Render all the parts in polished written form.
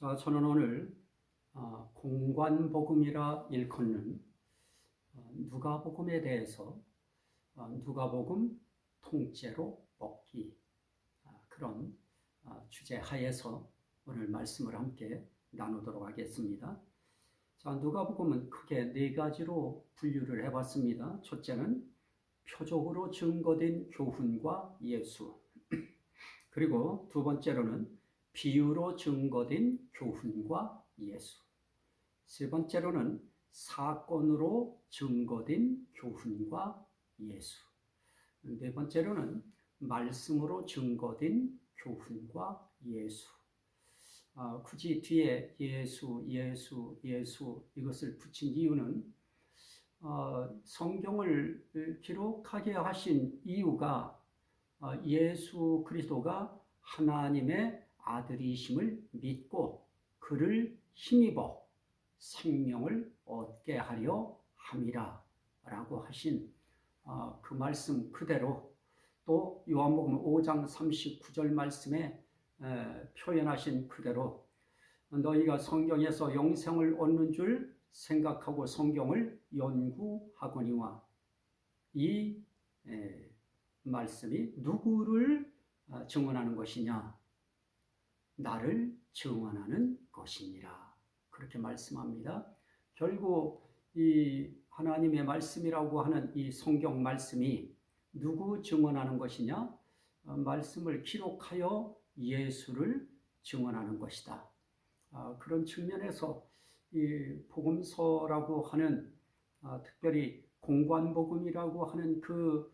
자, 저는 오늘 공관복음이라 일컫는 누가복음에 대해서 누가복음 통째로 먹기 그런 주제 하에서 오늘 말씀을 함께 나누도록 하겠습니다. 자, 누가복음은 크게 네 가지로 분류를 해봤습니다. 첫째는 표적으로 증거된 교훈과 예수, 그리고 두 번째로는 비유로 증거된 교훈과 예수, 세 번째로는 사건으로 증거된 교훈과 예수, 네 번째로는 말씀으로 증거된 교훈과 예수. 굳이 뒤에 예수 이것을 붙인 이유는 성경을 기록하게 하신 이유가 예수 그리스도가 하나님의 아들이심을 믿고 그를 힘입어 생명을 얻게 하려 함이라 라고 하신 그 말씀 그대로, 또 요한복음 5장 39절 말씀에 표현하신 그대로 너희가 성경에서 영생을 얻는 줄 생각하고 성경을 연구하거니와, 이 말씀이 누구를 증언하는 것이냐? 나를 증언하는 것이니라. 그렇게 말씀합니다. 결국 이 하나님의 말씀이라고 하는 이 성경 말씀이 누구 증언하는 것이냐? 말씀을 기록하여 예수를 증언하는 것이다. 그런 측면에서 이 복음서라고 하는 특별히 공관복음이라고 하는 그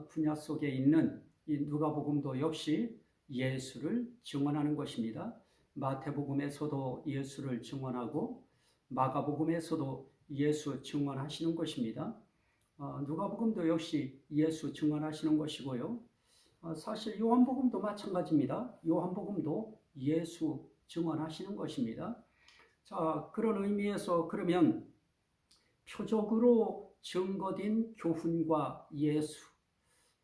분야 속에 있는 이 누가복음도 역시 예수를 증언하는 것입니다. 마태복음에서도 예수를 증언하고 마가복음에서도 예수 증언하시는 것입니다. 누가복음도 역시 예수 증언하시는 것이고요. 사실 요한복음도 마찬가지입니다. 요한복음도 예수 증언하시는 것입니다. 자, 그런 의미에서 그러면 표적으로 증거된 교훈과 예수,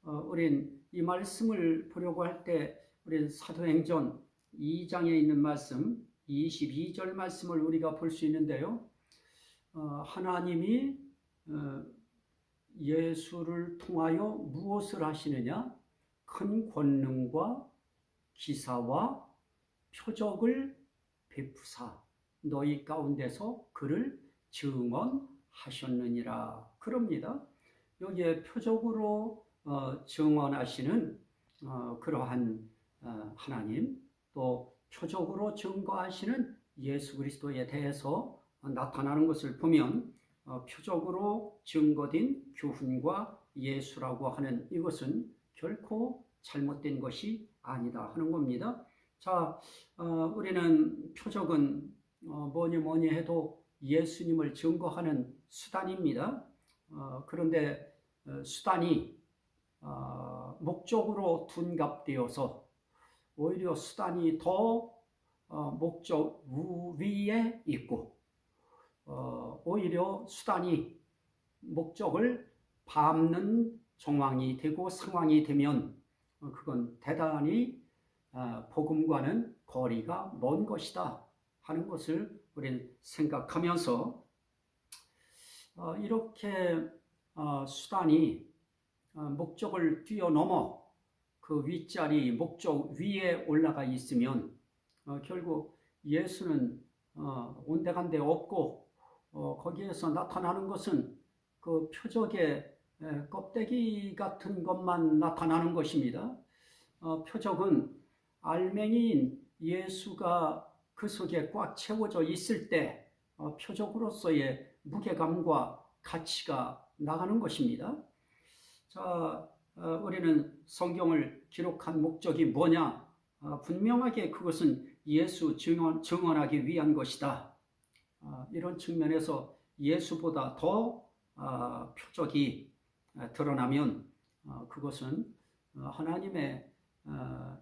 우린 이 말씀을 보려고 할 때 우린 사도행전 2장에 있는 말씀 22절 말씀을 우리가 볼 수 있는데요. 하나님이 예수를 통하여 무엇을 하시느냐? 큰 권능과 기사와 표적을 베푸사 너희 가운데서 그를 증언하셨느니라. 그럽니다. 여기에 표적으로 증언하시는 그러한 하나님, 또 표적으로 증거하시는 예수 그리스도에 대해서 나타나는 것을 보면 표적으로 증거된 교훈과 예수라고 하는 이것은 결코 잘못된 것이 아니다 하는 겁니다. 자, 우리는 표적은 뭐니 해도 예수님을 증거하는 수단입니다. 그런데 수단이 목적으로 둔갑되어서 오히려 수단이 더 목적 위에 있고, 오히려 수단이 목적을 밟는 정황이 되고 상황이 되면 그건 대단히 복음과는 거리가 먼 것이다 하는 것을 우리는 생각하면서 이렇게 수단이 목적을 뛰어넘어 그 윗자리 목적 위에 올라가 있으면 결국 예수는 온데간데 없고 거기에서 나타나는 것은 그 표적의 껍데기 같은 것만 나타나는 것입니다. 표적은 알맹이인 예수가 그 속에 꽉 채워져 있을 때 표적으로서의 무게감과 가치가 나가는 것입니다. 자, 우리는 성경을 기록한 목적이 뭐냐? 분명하게 그것은 예수 증언하기 위한 것이다. 이런 측면에서 예수보다 더 표적이 드러나면 그것은 하나님의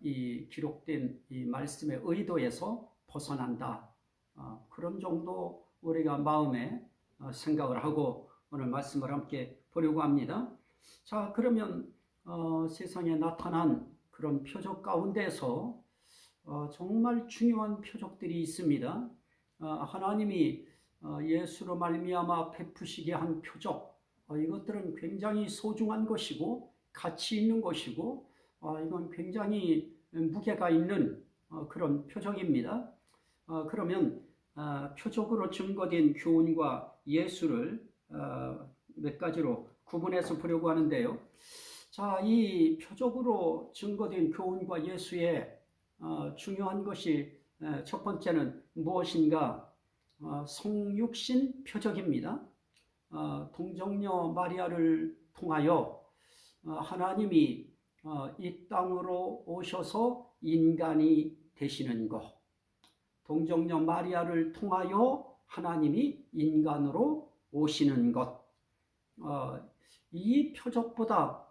이 기록된 이 말씀의 의도에서 벗어난다. 그런 정도 우리가 마음에 생각을 하고 오늘 말씀을 함께 보려고 합니다. 자, 그러면 세상에 나타난 그런 표적 가운데서 정말 중요한 표적들이 있습니다. 하나님이 예수로 말미암아 베푸시게 한 표적, 이것들은 굉장히 소중한 것이고 가치 있는 것이고 이건 굉장히 무게가 있는 그런 표적입니다. 그러면 표적으로 증거된 교훈과 예수를 몇 가지로 구분해서 보려고 하는데요. 자, 이 표적으로 증거된 교훈과 예수의 중요한 것이 첫 번째는 무엇인가? 성육신 표적입니다. 동정녀 마리아를 통하여 하나님이 이 땅으로 오셔서 인간이 되시는 것, 동정녀 마리아를 통하여 하나님이 인간으로 오시는 것, 이 표적보다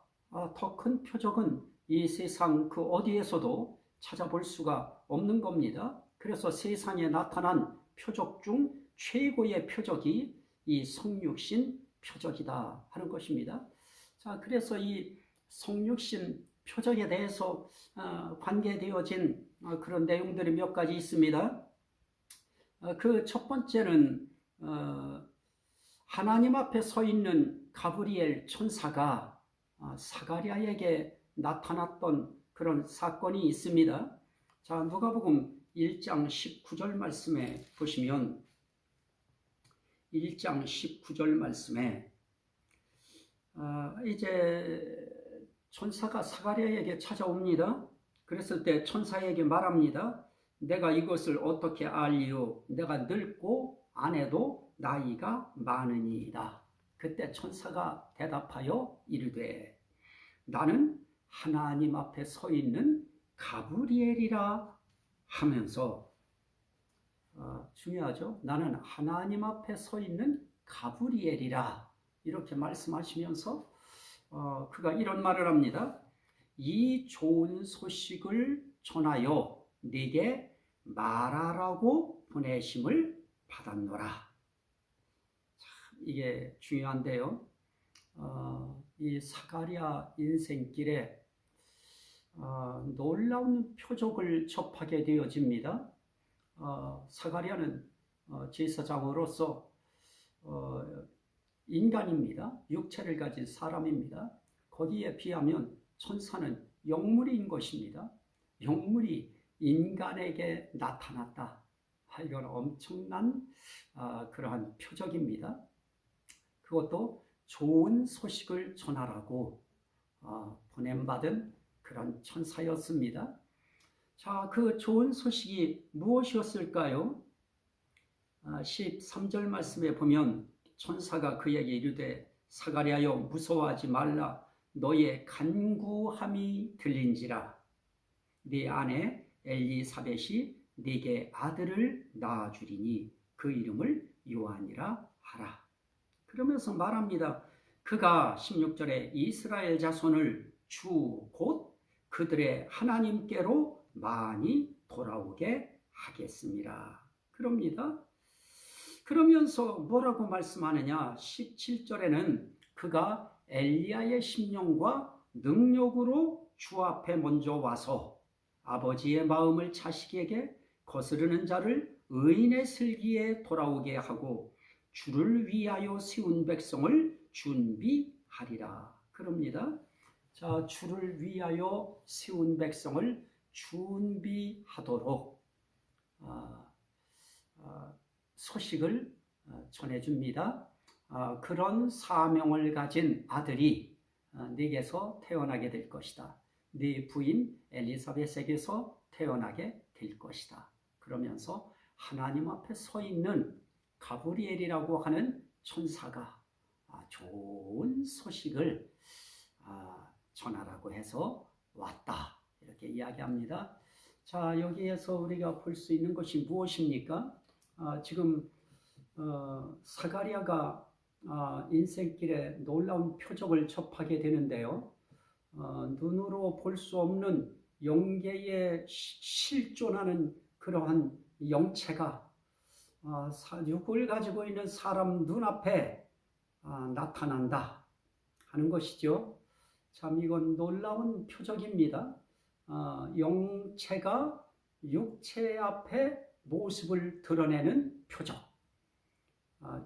더 큰 표적은 이 세상 그 어디에서도 찾아볼 수가 없는 겁니다. 그래서 세상에 나타난 표적 중 최고의 표적이 이 성육신 표적이다 하는 것입니다. 자, 그래서 이 성육신 표적에 대해서 관계되어진 그런 내용들이 몇 가지 있습니다. 그 첫 번째는 하나님 앞에 서 있는 가브리엘 천사가 사가랴에게 나타났던 그런 사건이 있습니다. 자, 누가복음 1장 19절 말씀에 보시면 1장 19절 말씀에 이제 천사가 사가랴에게 찾아옵니다. 그랬을 때 천사에게 말합니다. 내가 이것을 어떻게 알리요? 내가 늙고 아내도 나이가 많으니이다. 그때 천사가 대답하여 이르되 나는 하나님 앞에 서 있는 가브리엘이라 하면서 중요하죠. 나는 하나님 앞에 서 있는 가브리엘이라 이렇게 말씀하시면서 그가 이런 말을 합니다. 이 좋은 소식을 전하여 네게 말하라고 보내심을 받았노라. 이게 중요한데요. 이 사가랴 인생길에 놀라운 표적을 접하게 되어집니다. 사가랴는 제사장으로서 인간입니다. 육체를 가진 사람입니다. 거기에 비하면 천사는 영물인 것입니다. 영물이 인간에게 나타났다. 이건 엄청난 그러한 표적입니다. 그것도 좋은 소식을 전하라고 보냄받은 그런 천사였습니다. 자, 그 좋은 소식이 무엇이었을까요? 13절 말씀에 보면 천사가 그에게 이르되 사가랴여 무서워하지 말라. 너의 간구함이 들린지라. 네 아내 엘리사벳이 네게 아들을 낳아주리니 그 이름을 요한이라 하라. 그러면서 말합니다. 그가 16절에 이스라엘 자손을 주 곧 그들의 하나님께로 많이 돌아오게 하겠습니다. 그럽니다. 그러면서 뭐라고 말씀하느냐? 17절에는 그가 엘리야의 심령과 능력으로 주 앞에 먼저 와서 아버지의 마음을 자식에게 거스르는 자를 의인의 슬기에 돌아오게 하고 주를 위하여 세운 백성을 준비하리라. 그럽니다. 자, 주를 위하여 세운 백성을 준비하도록 소식을 전해줍니다. 그런 사명을 가진 아들이 네게서 태어나게 될 것이다. 네 부인 엘리사벳에게서 태어나게 될 것이다. 그러면서 하나님 앞에 서 있는 가브리엘이라고 하는 천사가 좋은 소식을 전하라고 해서 왔다. 이렇게 이야기합니다. 자, 여기에서 우리가 볼 수 있는 것이 무엇입니까? 지금 사가랴가 인생길에 놀라운 표적을 접하게 되는데요. 눈으로 볼 수 없는 영계에 실존하는 그러한 영체가 육을 가지고 있는 사람 눈앞에 나타난다 하는 것이죠. 참 이건 놀라운 표적입니다. 영체가 육체 앞에 모습을 드러내는 표적.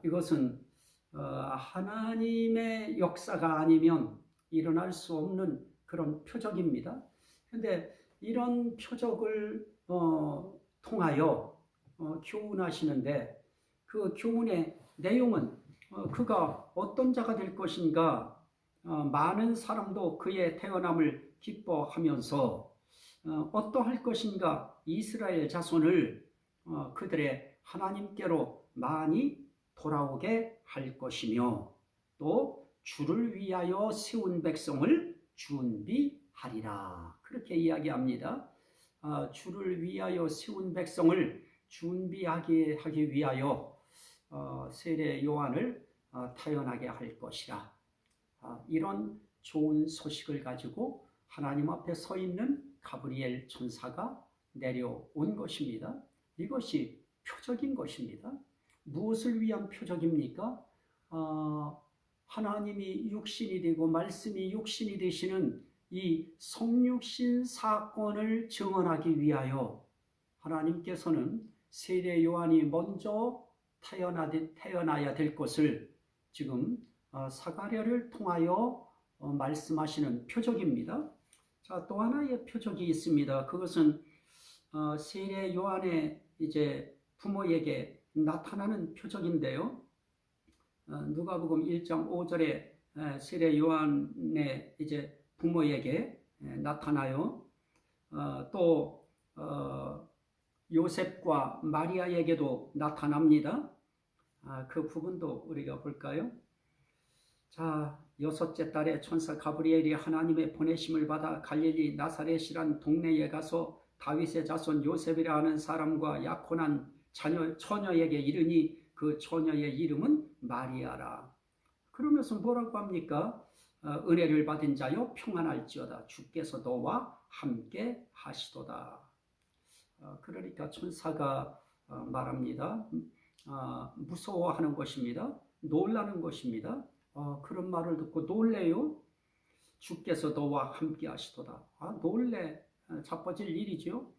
이것은 하나님의 역사가 아니면 일어날 수 없는 그런 표적입니다. 그런데 이런 표적을 통하여 교훈하시는데 그 교훈의 내용은 그가 어떤 자가 될 것인가, 많은 사람도 그의 태어남을 기뻐하면서 어떠할 것인가, 이스라엘 자손을 그들의 하나님께로 많이 돌아오게 할 것이며 또 주를 위하여 세운 백성을 준비하리라. 그렇게 이야기합니다. 주를 위하여 세운 백성을 준비하기 위하여 세례 요한을 태어나게 할 것이라. 이런 좋은 소식을 가지고 하나님 앞에 서 있는 가브리엘 천사가 내려온 것입니다. 이것이 표적인 것입니다. 무엇을 위한 표적입니까? 하나님이 육신이 되고 말씀이 육신이 되시는 이 성육신 사건을 증언하기 위하여 하나님께서는 세례 요한이 먼저 태어나야 될 것을 지금 사가랴를 통하여 말씀하시는 표적입니다. 자, 또 하나의 표적이 있습니다. 그것은 세례 요한의 이제 부모에게 나타나는 표적인데요. 누가복음 1장 5절에 세례 요한의 이제 부모에게 나타나요. 또 요셉과 마리아에게도 나타납니다. 그 부분도 우리가 볼까요? 자, 6째 달에 천사 가브리엘이 하나님의 보내심을 받아 갈릴리 나사렛이란 동네에 가서 다윗의 자손 요셉이라 하는 사람과 약혼한 처녀에게 이르니 그 처녀의 이름은 마리아라. 그러면서 뭐라고 합니까? 은혜를 받은 자여 평안할지어다. 주께서 너와 함께 하시도다. 그러니까 천사가 말합니다. 무서워하는 것입니다. 놀라는 것입니다. 그런 말을 듣고 놀래요. 주께서 너와 함께 하시도다. 놀래. 자빠질 일이죠.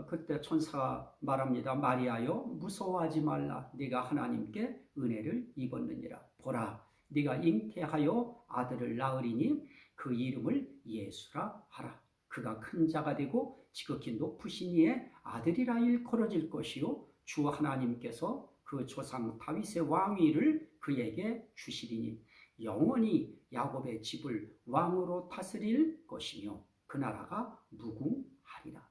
그때 천사가 말합니다. 마리아여 무서워하지 말라. 네가 하나님께 은혜를 입었느니라. 보라, 네가 잉태하여 아들을 낳으리니 그 이름을 예수라 하라. 그가 큰 자가 되고 지극히 높으신 이의 아들이라 일컬어질 것이요 주 하나님께서 그 조상 다윗의 왕위를 그에게 주시리니 영원히 야곱의 집을 왕으로 다스릴 것이며 그 나라가 무궁하리라.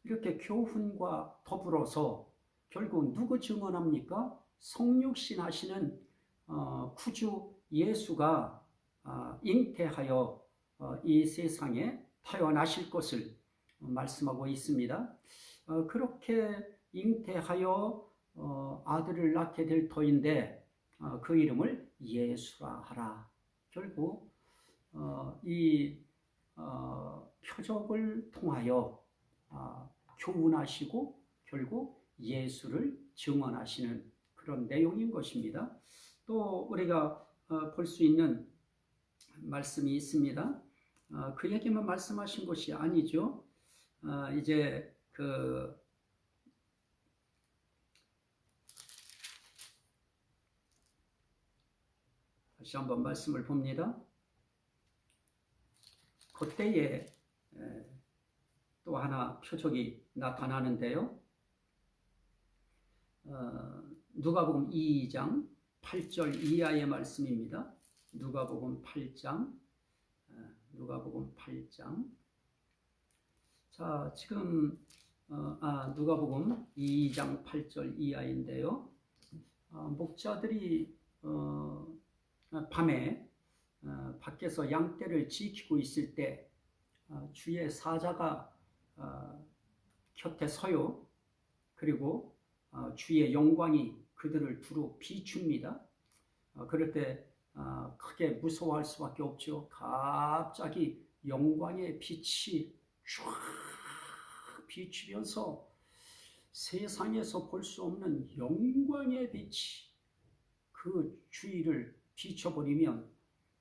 이렇게 교훈과 더불어서 결국 누구 증언합니까? 성육신 하시는 구주 예수가 잉태하여 이 세상에 태어나실 것을 말씀하고 있습니다. 그렇게 잉태하여 아들을 낳게 될 터인데 그 이름을 예수라 하라. 결국 이 표적을 통하여 교훈하시고 결국 예수를 증언하시는 그런 내용인 것입니다. 또 우리가 볼 수 있는 말씀이 있습니다. 그에게만 말씀하신 것이 아니죠. 이제 다시 한번 말씀을 봅니다. 그때에 또 하나 표적이 나타나는데요. 누가복음 2장 8절 이하의 말씀입니다. 누가복음 8장. 자, 지금 누가복음 2장 8절 이하인데요. 목자들이 밤에 밖에서 양떼를 지키고 있을 때 주의 사자가 곁에 서요. 그리고 주의 영광이 그들을 두루 비춥니다. 그럴 때 크게 무서워할 수밖에 없죠. 갑자기 영광의 빛이 쫙 비추면서 세상에서 볼 수 없는 영광의 빛이 그 주위를 비춰버리면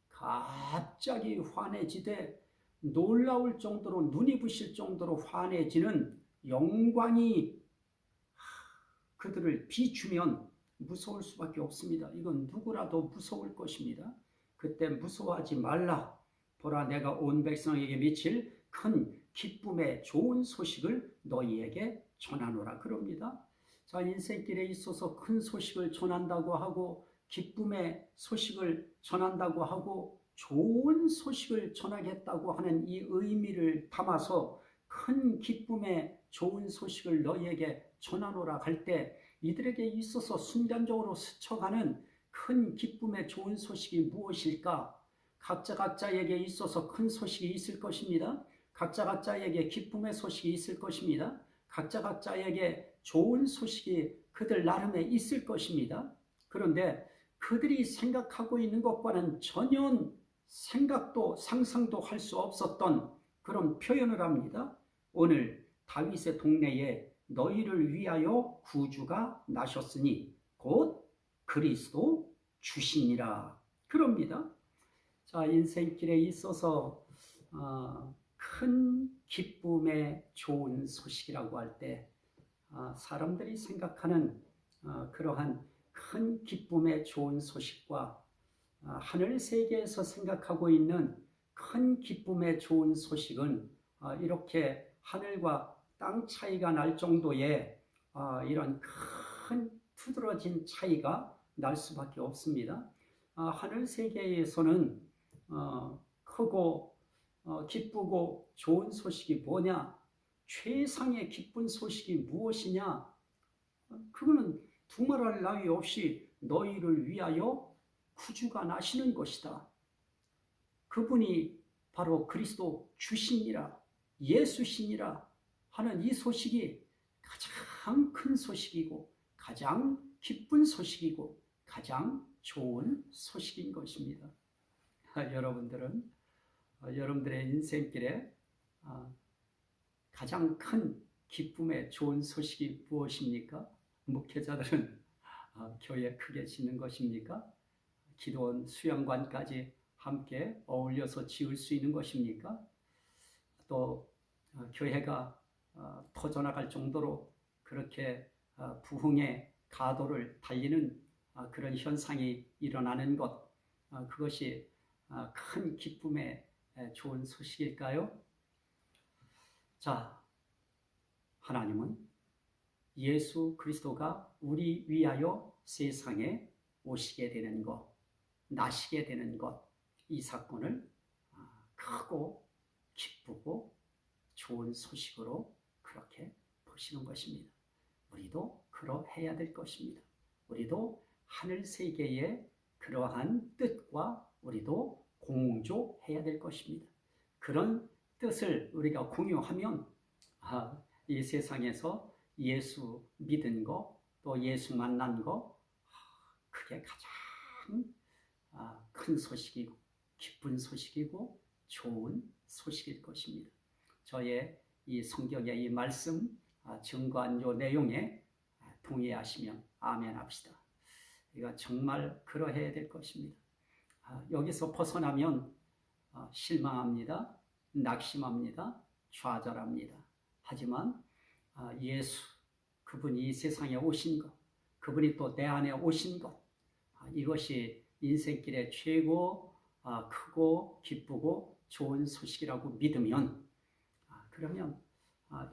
갑자기 환해지되 놀라울 정도로 눈이 부실 정도로 환해지는 영광이 그들을 비추면 무서울 수밖에 없습니다. 이건 누구라도 무서울 것입니다. 그때 무서워하지 말라. 보라, 내가 온 백성에게 미칠 큰 기쁨의 좋은 소식을 너희에게 전하노라 그럽니다. 자, 인생길에 있어서 큰 소식을 전한다고 하고 기쁨의 소식을 전한다고 하고 좋은 소식을 전하겠다고 하는 이 의미를 담아서 큰 기쁨의 좋은 소식을 너희에게 전하노라 할 때 이들에게 있어서 순간적으로 스쳐가는 큰 기쁨의 좋은 소식이 무엇일까? 각자에게 있어서 큰 소식이 있을 것입니다. 각자에게 기쁨의 소식이 있을 것입니다. 각자에게 좋은 소식이 그들 나름에 있을 것입니다. 그런데 그들이 생각하고 있는 것과는 전혀 생각도 상상도 할 수 없었던 그런 표현을 합니다. 오늘 다윗의 동네에 너희를 위하여 구주가 나셨으니 곧 그리스도 주시니라 그럽니다. 자, 인생길에 있어서 큰 기쁨의 좋은 소식이라고 할 때 사람들이 생각하는 그러한 큰 기쁨의 좋은 소식과 하늘 세계에서 생각하고 있는 큰 기쁨의 좋은 소식은 이렇게 하늘과 땅 차이가 날 정도의 이런 큰 두드러진 차이가 날 수밖에 없습니다. 하늘 세계에서는 크고 기쁘고 좋은 소식이 뭐냐? 최상의 기쁜 소식이 무엇이냐? 그거는 두말할 나위 없이 너희를 위하여 구주가 나시는 것이다. 그분이 바로 그리스도 주시니라, 예수시니라 하는 이 소식이 가장 큰 소식이고 가장 기쁜 소식이고 가장 좋은 소식인 것입니다. 여러분들은 여러분들의 인생길에 가장 큰 기쁨의 좋은 소식이 무엇입니까? 목회자들은 교회 크게 짓는 것입니까? 기도원 수양관까지 함께 어울려서 지을 수 있는 것입니까? 또 교회가 터져나갈 정도로 그렇게 부흥의 가도를 달리는 그런 현상이 일어나는 것, 그것이 큰 기쁨의 좋은 소식일까요? 자, 하나님은 예수 그리스도가 우리 위하여 세상에 오시게 되는 것, 나시게 되는 것, 이 사건을 크고 기쁘고 좋은 소식으로 그렇게 보시는 것입니다. 우리도 그러해야 될 것입니다. 우리도 하늘 세계의 그러한 뜻과 우리도 공조해야 될 것입니다. 그런 뜻을 우리가 공유하면 이 세상에서 예수 믿은 거, 또 예수 만난 거, 그게 가장 큰 소식이고 기쁜 소식이고 좋은 소식일 것입니다. 저의 이 성경의 이 말씀 증거한 요 내용에 동의하시면 아멘 합시다. 우리가 정말 그러해야 될 것입니다. 여기서 벗어나면 실망합니다. 낙심합니다. 좌절합니다. 하지만 예수, 그분이 이 세상에 오신 것, 그분이 또 내 안에 오신 것, 이것이 인생길의 최고 크고 기쁘고 좋은 소식이라고 믿으면, 그러면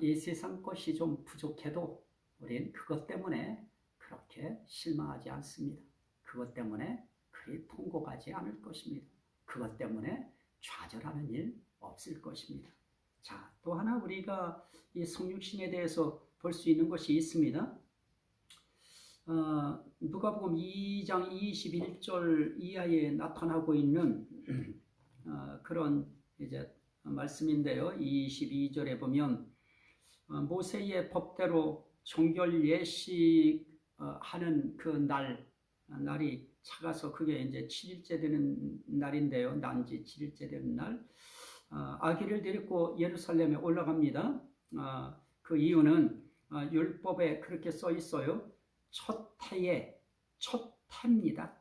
이 세상 것이 좀 부족해도 우린 그것 때문에 그렇게 실망하지 않습니다. 그것 때문에 그리 통곡하지 않을 것입니다. 그것 때문에 좌절하는 일 없을 것입니다. 자, 또 하나 우리가 이 성육신에 대해서 볼 수 있는 것이 있습니다. 누가복음 2장 21절 이하에 나타나고 있는 그런 이제 말씀인데요. 22절에 보면 모세의 법대로 종결 예식 하는 그 날이 차가서 그게 이제 7일째 되는 날인데요. 난지 7일째 되는 날. 아기를 데리고 예루살렘에 올라갑니다. 그 이유는 율법에 그렇게 써 있어요. 첫 해입니다.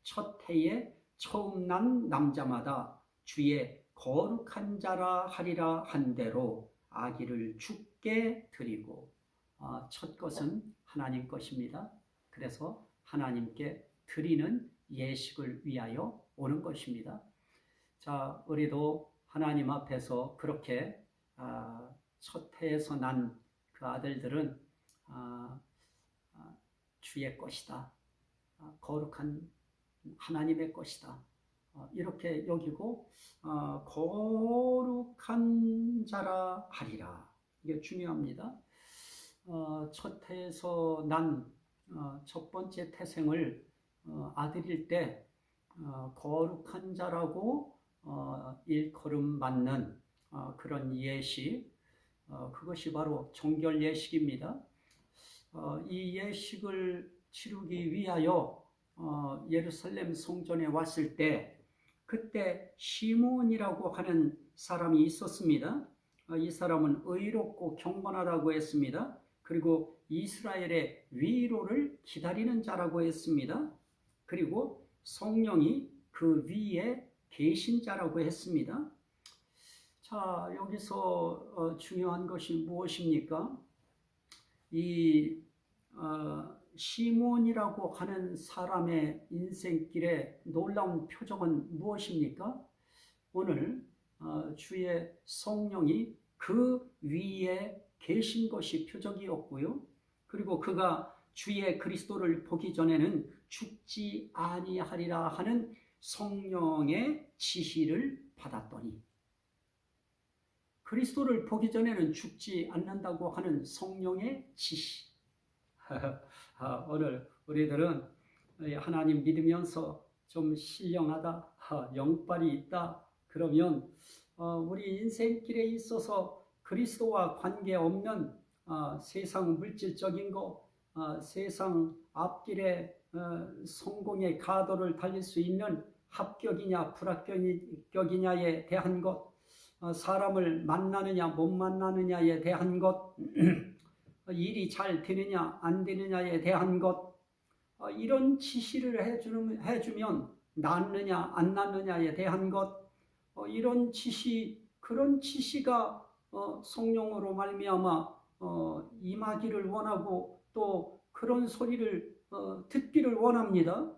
첫 해에 처음 난 남자마다 주의 거룩한 자라 하리라 한 대로 아기를 죽게 드리고 첫 것은 하나님 것입니다. 그래서 하나님께 드리는 예식을 위하여 오는 것입니다. 자, 우리도 하나님 앞에서 그렇게 첫 해에서 난 그 아들들은 주의 것이다. 거룩한 하나님의 것이다. 이렇게 여기고 거룩한 자라 하리라. 이게 중요합니다. 첫 해에서 난 첫 번째 태생을 아들일 때 거룩한 자라고 일컬음 맞는 그런 예식, 그것이 바로 종결 예식입니다. 이 예식을 치르기 위하여 예루살렘 성전에 왔을 때 그때 시몬이라고 하는 사람이 있었습니다. 이 사람은 의롭고 경건하다고 했습니다. 그리고 이스라엘의 위로를 기다리는 자라고 했습니다. 그리고 성령이 그 위에 계신 자라고 했습니다. 자, 여기서 중요한 것이 무엇입니까? 이 시몬이라고 하는 사람의 인생길의 놀라운 표적은 무엇입니까? 오늘 주의 성령이 그 위에 계신 것이 표적이었고요. 그리고 그가 주의 그리스도를 보기 전에는 죽지 아니하리라 하는 성령의 지시를 받았더니, 그리스도를 보기 전에는 죽지 않는다고 하는 성령의 지시. 오늘 우리들은 하나님 믿으면서 좀 신령하다, 영빨이 있다, 그러면 우리 인생길에 있어서 그리스도와 관계없는 세상 물질적인 것, 세상 앞길에 성공의 가도를 달릴 수 있는 합격이냐 불합격이냐에 대한 것, 사람을 만나느냐 못 만나느냐에 대한 것, 일이 잘 되느냐 안 되느냐에 대한 것, 이런 지시를 해주면 낫느냐 안 낫느냐에 대한 것, 이런 지시, 그런 지시가 성령으로 말미암아 임하기를 원하고 또 그런 소리를 듣기를 원합니다.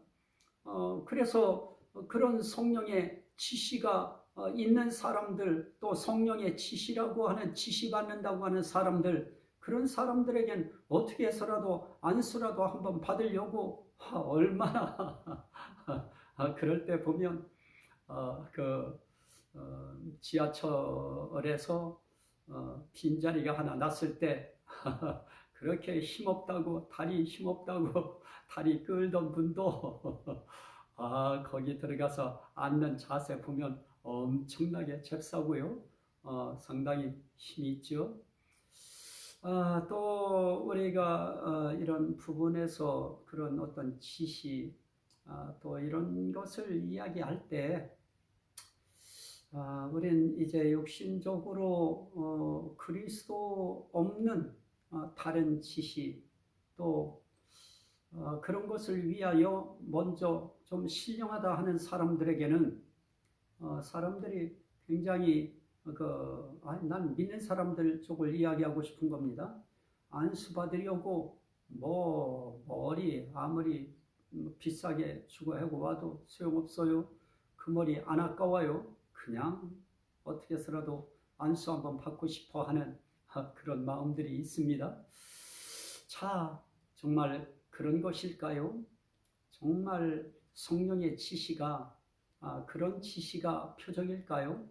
그래서 그런 성령의 지시가 있는 사람들, 또 성령의 지시라고 하는, 지시받는다고 하는 사람들, 그런 사람들에겐 어떻게 해서라도 안수라도 한번 받으려고 얼마나 그럴 때 보면 지하철에서 빈자리가 하나 났을 때 그렇게 힘없다고, 다리 힘없다고 다리 끌던 분도 거기 들어가서 앉는 자세 보면 엄청나게 잽싸고요. 상당히 힘이 있죠. 또 우리가 이런 부분에서 그런 어떤 지시, 또 이런 것을 이야기할 때 우린 이제 육신적으로 그리스도 없는 다른 지시, 또 그런 것을 위하여 먼저 좀 신령하다 하는 사람들에게는 사람들이 굉장히 난 믿는 사람들 쪽을 이야기하고 싶은 겁니다. 안수받으려고 머리 아무리 비싸게 주고 하고 와도 소용없어요. 그 머리 안 아까워요. 그냥 어떻게 해서라도 안수 한번 받고 싶어 하는 그런 마음들이 있습니다. 자, 정말 그런 것일까요? 정말 성령의 지시가 그런 지시가 표적일까요?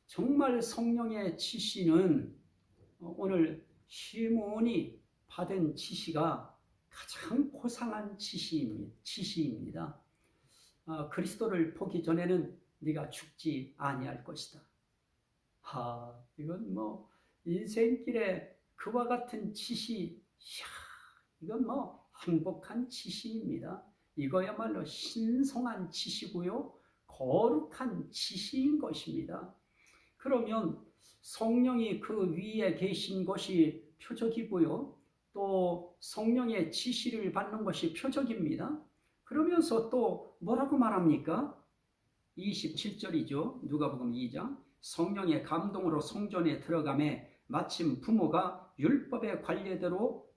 정말 성령의 지시는 오늘 시몬이 받은 지시가 가장 고상한 지시입니다. 그리스도를 보기 전에는 네가 죽지 아니할 것이다. 이건 인생길에 그와 같은 지시, 이건 행복한 지시입니다. 이거야말로 신성한 지시고요, 거룩한 지시인 것입니다. 그러면 성령이 그 위에 계신 것이 표적이고요, 또 성령의 지시를 받는 것이 표적입니다. 그러면서 또 뭐라고 말합니까? 27절이죠. 누가복음 2장. 성령의 감동으로 성전에 들어가매 마침 부모가 율법의 관례대로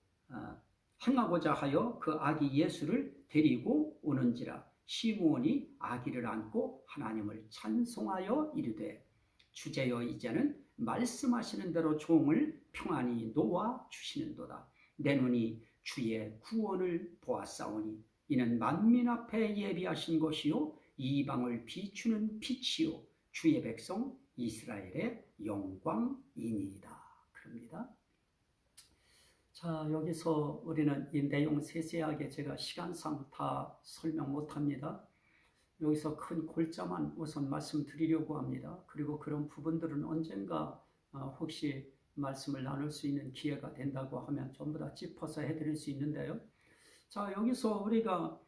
행하고자 하여 그 아기 예수를 데리고 오는지라. 시므온이 아기를 안고 하나님을 찬송하여 이르되 주제여 이제는 말씀하시는 대로 종을 평안히 놓아 주시는도다. 내 눈이 주의 구원을 보았사오니 이는 만민 앞에 예비하신 것이요 이방을 비추는 빛이요 주의 백성 이스라엘의 영광이니이다. 그럽니다. 자, 여기서 우리는 이 내용 세세하게 제가 시간상 다 설명 못합니다. 여기서 큰 골자만 우선 말씀드리려고 합니다. 그리고 그런 부분들은 언젠가 혹시 말씀을 나눌 수 있는 기회가 된다고 하면 전부 다 짚어서 해드릴 수 있는데요. 자, 여기서 우리가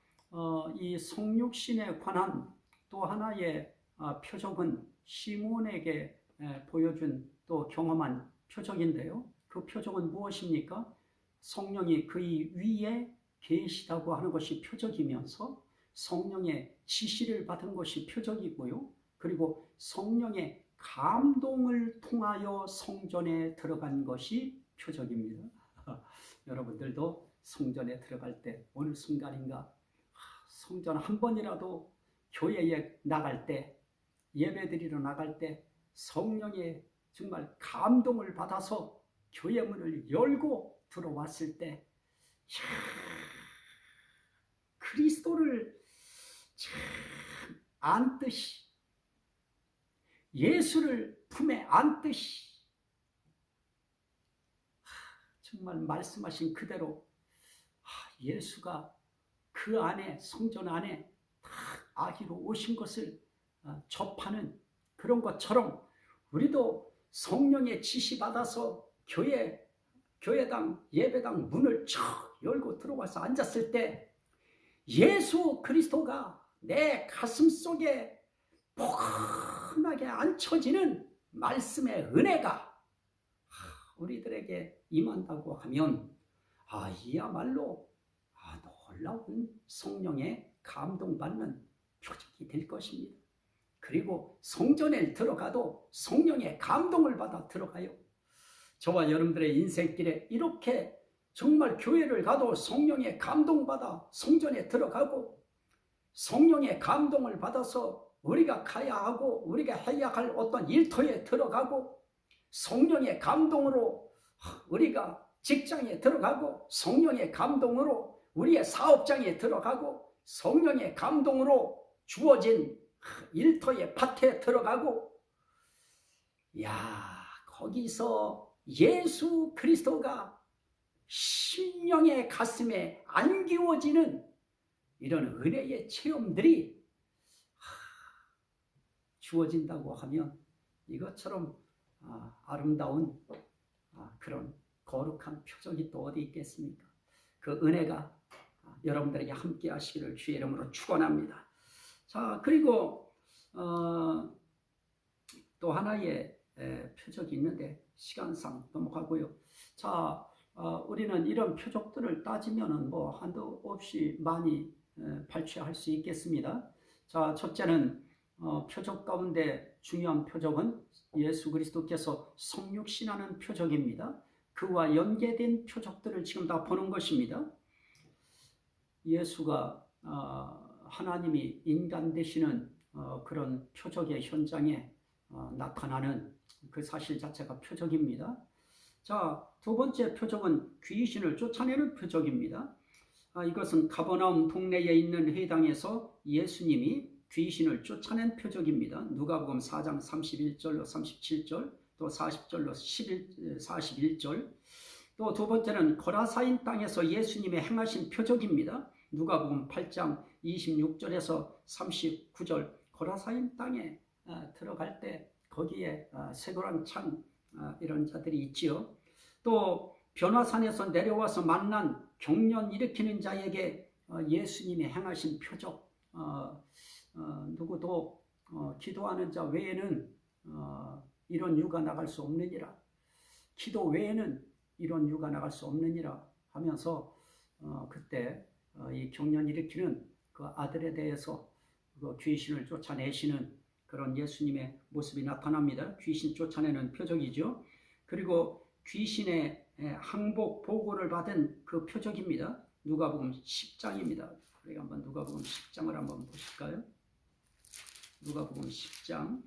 이 성육신에 관한 또 하나의 표적은 시므온에게 보여준 또 경험한 표적인데요. 그 표적은 무엇입니까? 성령이 그의 위에 계시다고 하는 것이 표적이면서 성령의 지시를 받은 것이 표적이고요. 그리고 성령의 감동을 통하여 성전에 들어간 것이 표적입니다. 여러분들도 성전에 들어갈 때 어느 순간인가 성전 한 번이라도 교회에 나갈 때 예배드리러 나갈 때 성령의 정말 감동을 받아서 교회 문을 열고 들어왔을 때 그리스도를 참 안듯이 예수를 품에 안듯이 정말 말씀하신 그대로 예수가 그 안에 성전 안에 다 아기로 오신 것을 접하는 그런 것처럼 우리도 성령의 지시받아서 교회당 예배당 문을 척 열고 들어와서 앉았을 때 예수 그리스도가 내 가슴 속에 포근하게 앉혀지는 말씀의 은혜가 우리들에게 임한다고 하면 이야말로 놀라운 성령의 감동받는 표적이 될 것입니다. 그리고 성전에 들어가도 성령의 감동을 받아 들어가요. 저와 여러분들의 인생길에 이렇게 정말 교회를 가도 성령의 감동받아 성전에 들어가고 성령의 감동을 받아서 우리가 가야 하고 우리가 해야 할 어떤 일터에 들어가고 성령의 감동으로 우리가 직장에 들어가고 성령의 감동으로 우리의 사업장에 들어가고 성령의 감동으로 주어진 일터의 밭에 들어가고 거기서 예수 그리스도가 심령의 가슴에 안기워지는 이런 은혜의 체험들이 주어진다고 하면 이것처럼 아름다운 그런 거룩한 표적이 또 어디 있겠습니까? 그 은혜가 여러분들에게 함께 하시기를 주의 이름으로 축원합니다. 자, 그리고 또 하나의 표적이 있는데 시간상 넘어가고요. 자, 우리는 이런 표적들을 따지면은 한도 없이 많이 발췌할 수 있겠습니다. 자, 첫째는 표적 가운데 중요한 표적은 예수 그리스도께서 성육신하는 표적입니다. 그와 연계된 표적들을 지금 다 보는 것입니다. 예수가 하나님이 인간 되시는 그런 표적의 현장에 나타나는 그 사실 자체가 표적입니다. 자, 두 번째 표적은 귀신을 쫓아내는 표적입니다. 이것은 가버나움 동네에 있는 회당에서 예수님이 귀신을 쫓아낸 표적입니다. 누가복음 4장 31절로 37절 또 40절로 41절 또 두 번째는 거라사인 땅에서 예수님의 행하신 표적입니다. 누가복음 8장 26절에서 39절 거라사인 땅에 들어갈 때 거기에 쇠고랑 찬 이런 자들이 있지요. 또 변화산에서 내려와서 만난 경련 일으키는 자에게 예수님이 행하신 표적 누구도 기도하는 자 외에는 이런 유가 나갈 수 없느니라 기도 외에는 이런 유가 나갈 수 없느니라 하면서 그때 이 경련 일으키는 그 아들에 대해서 그 귀신을 쫓아내시는 그런 예수님의 모습이 나타납니다. 귀신 쫓아내는 표적이죠. 그리고 귀신의 항복 보고를 받은 그 표적입니다. 누가복음 10장입니다. 우리가 한번 누가복음 10장을 한번 보실까요? 누가복음 10장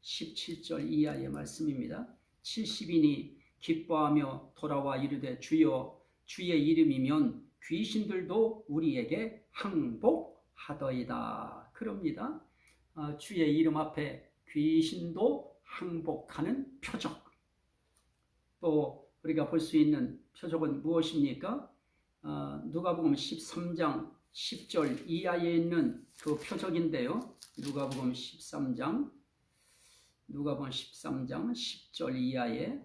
17절 이하의 말씀입니다. 70인이 기뻐하며 돌아와 이르되 주여 주의 이름이면 귀신들도 우리에게 항복하더이다. 그럽니다. 주의 이름 앞에 귀신도 항복하는 표적. 또 우리가 볼 수 있는 표적은 무엇입니까? 누가복음 13장 10절 이하에 있는 그 표적인데요. 누가복음 13장 10절 이하에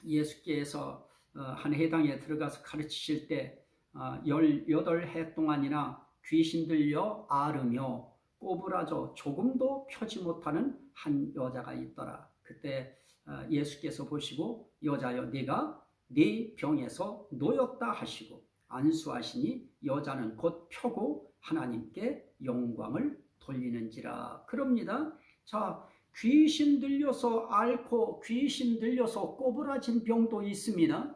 예수께서 한 회당에 들어가서 가르치실 때 18해 동안이나 귀신 들려 앓으며 꼬부라져 조금도 펴지 못하는 한 여자가 있더라. 그때 예수께서 보시고 여자여 네가 네 병에서 놓였다 하시고 안수하시니 여자는 곧 펴고 하나님께 영광을 돌리는지라. 그럽니다. 자, 귀신 들려서 앓고 귀신 들려서 꼬부라진 병도 있습니다.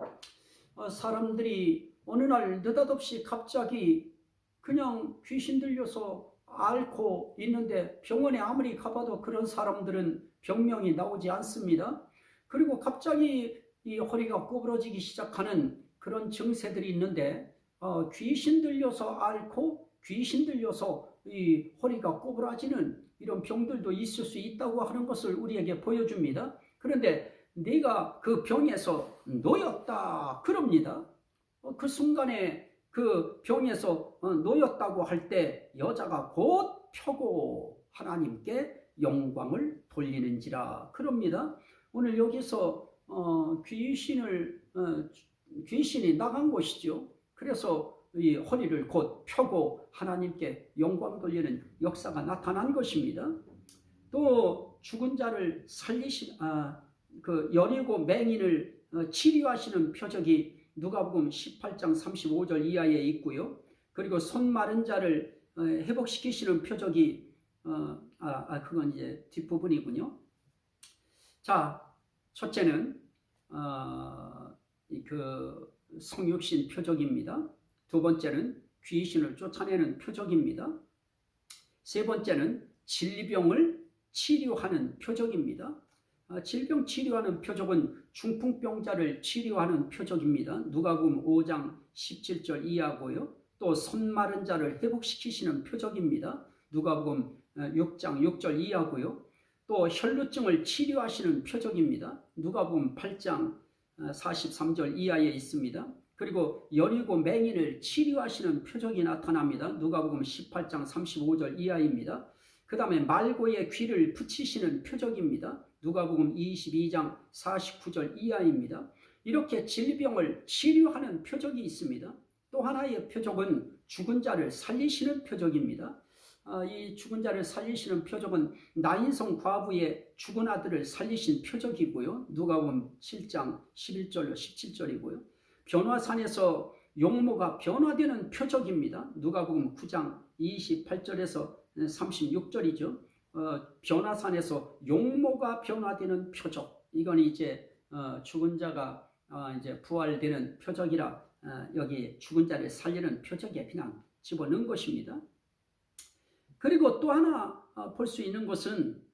사람들이 어느 날 느닷없이 갑자기 그냥 귀신 들려서 앓고 있는데 병원에 아무리 가봐도 그런 사람들은 병명이 나오지 않습니다. 그리고 갑자기 이 허리가 꼬부러지기 시작하는 그런 증세들이 있는데 귀신 들려서 앓고 귀신 들려서 이 허리가 꼬부라지는 이런 병들도 있을 수 있다고 하는 것을 우리에게 보여줍니다. 그런데 네가 그 병에서 놓였다 그럽니다. 그 순간에 그 병에서 놓였다고 할 때 여자가 곧 펴고 하나님께 영광을 돌리는지라 그럽니다. 오늘 여기서 귀신이 나간 것이죠. 그래서 이 허리를 곧 펴고 하나님께 영광 돌리는 역사가 나타난 것입니다. 또 죽은 자를 살리신 그 여리고 맹인을 치료하시는 표적이 누가복음 18장 35절 이하에 있고요. 그리고 손 마른 자를 회복시키시는 표적이 그건 이제 뒷부분이군요. 자, 첫째는 그 성육신 표적입니다. 두 번째는 귀신을 쫓아내는 표적입니다. 세 번째는 질병을 치료하는 표적입니다. 질병 치료하는 표적은 중풍병자를 치료하는 표적입니다. 누가복음 5장 17절 이하고요. 또 손 마른 자를 회복시키시는 표적입니다. 누가복음 6장 6절 이하고요. 또 혈루증을 치료하시는 표적입니다. 누가복음 8장 43절 이하에 있습니다. 그리고 여리고 맹인을 치료하시는 표적이 나타납니다. 누가복음 18장 35절 이하입니다. 그 다음에 말고의 귀를 붙이시는 표적입니다. 누가복음 22장 49절 이하입니다. 이렇게 질병을 치료하는 표적이 있습니다. 또 하나의 표적은 죽은 자를 살리시는 표적입니다. 이 죽은 자를 살리시는 표적은 나인성 과부의 죽은 아들을 살리신 표적이고요. 누가복음 7장 11절로 17절이고요. 변화산에서 용모가 변화되는 표적입니다. 누가복음 9장 28절에서 36절이죠. 변화산에서 용모가 변화되는 표적. 이건 이제 죽은 자가 이제 부활되는 표적이라 여기 죽은 자를 살리는 표적에 그냥 집어넣은 것입니다. 그리고 또 하나 볼 수 있는 것은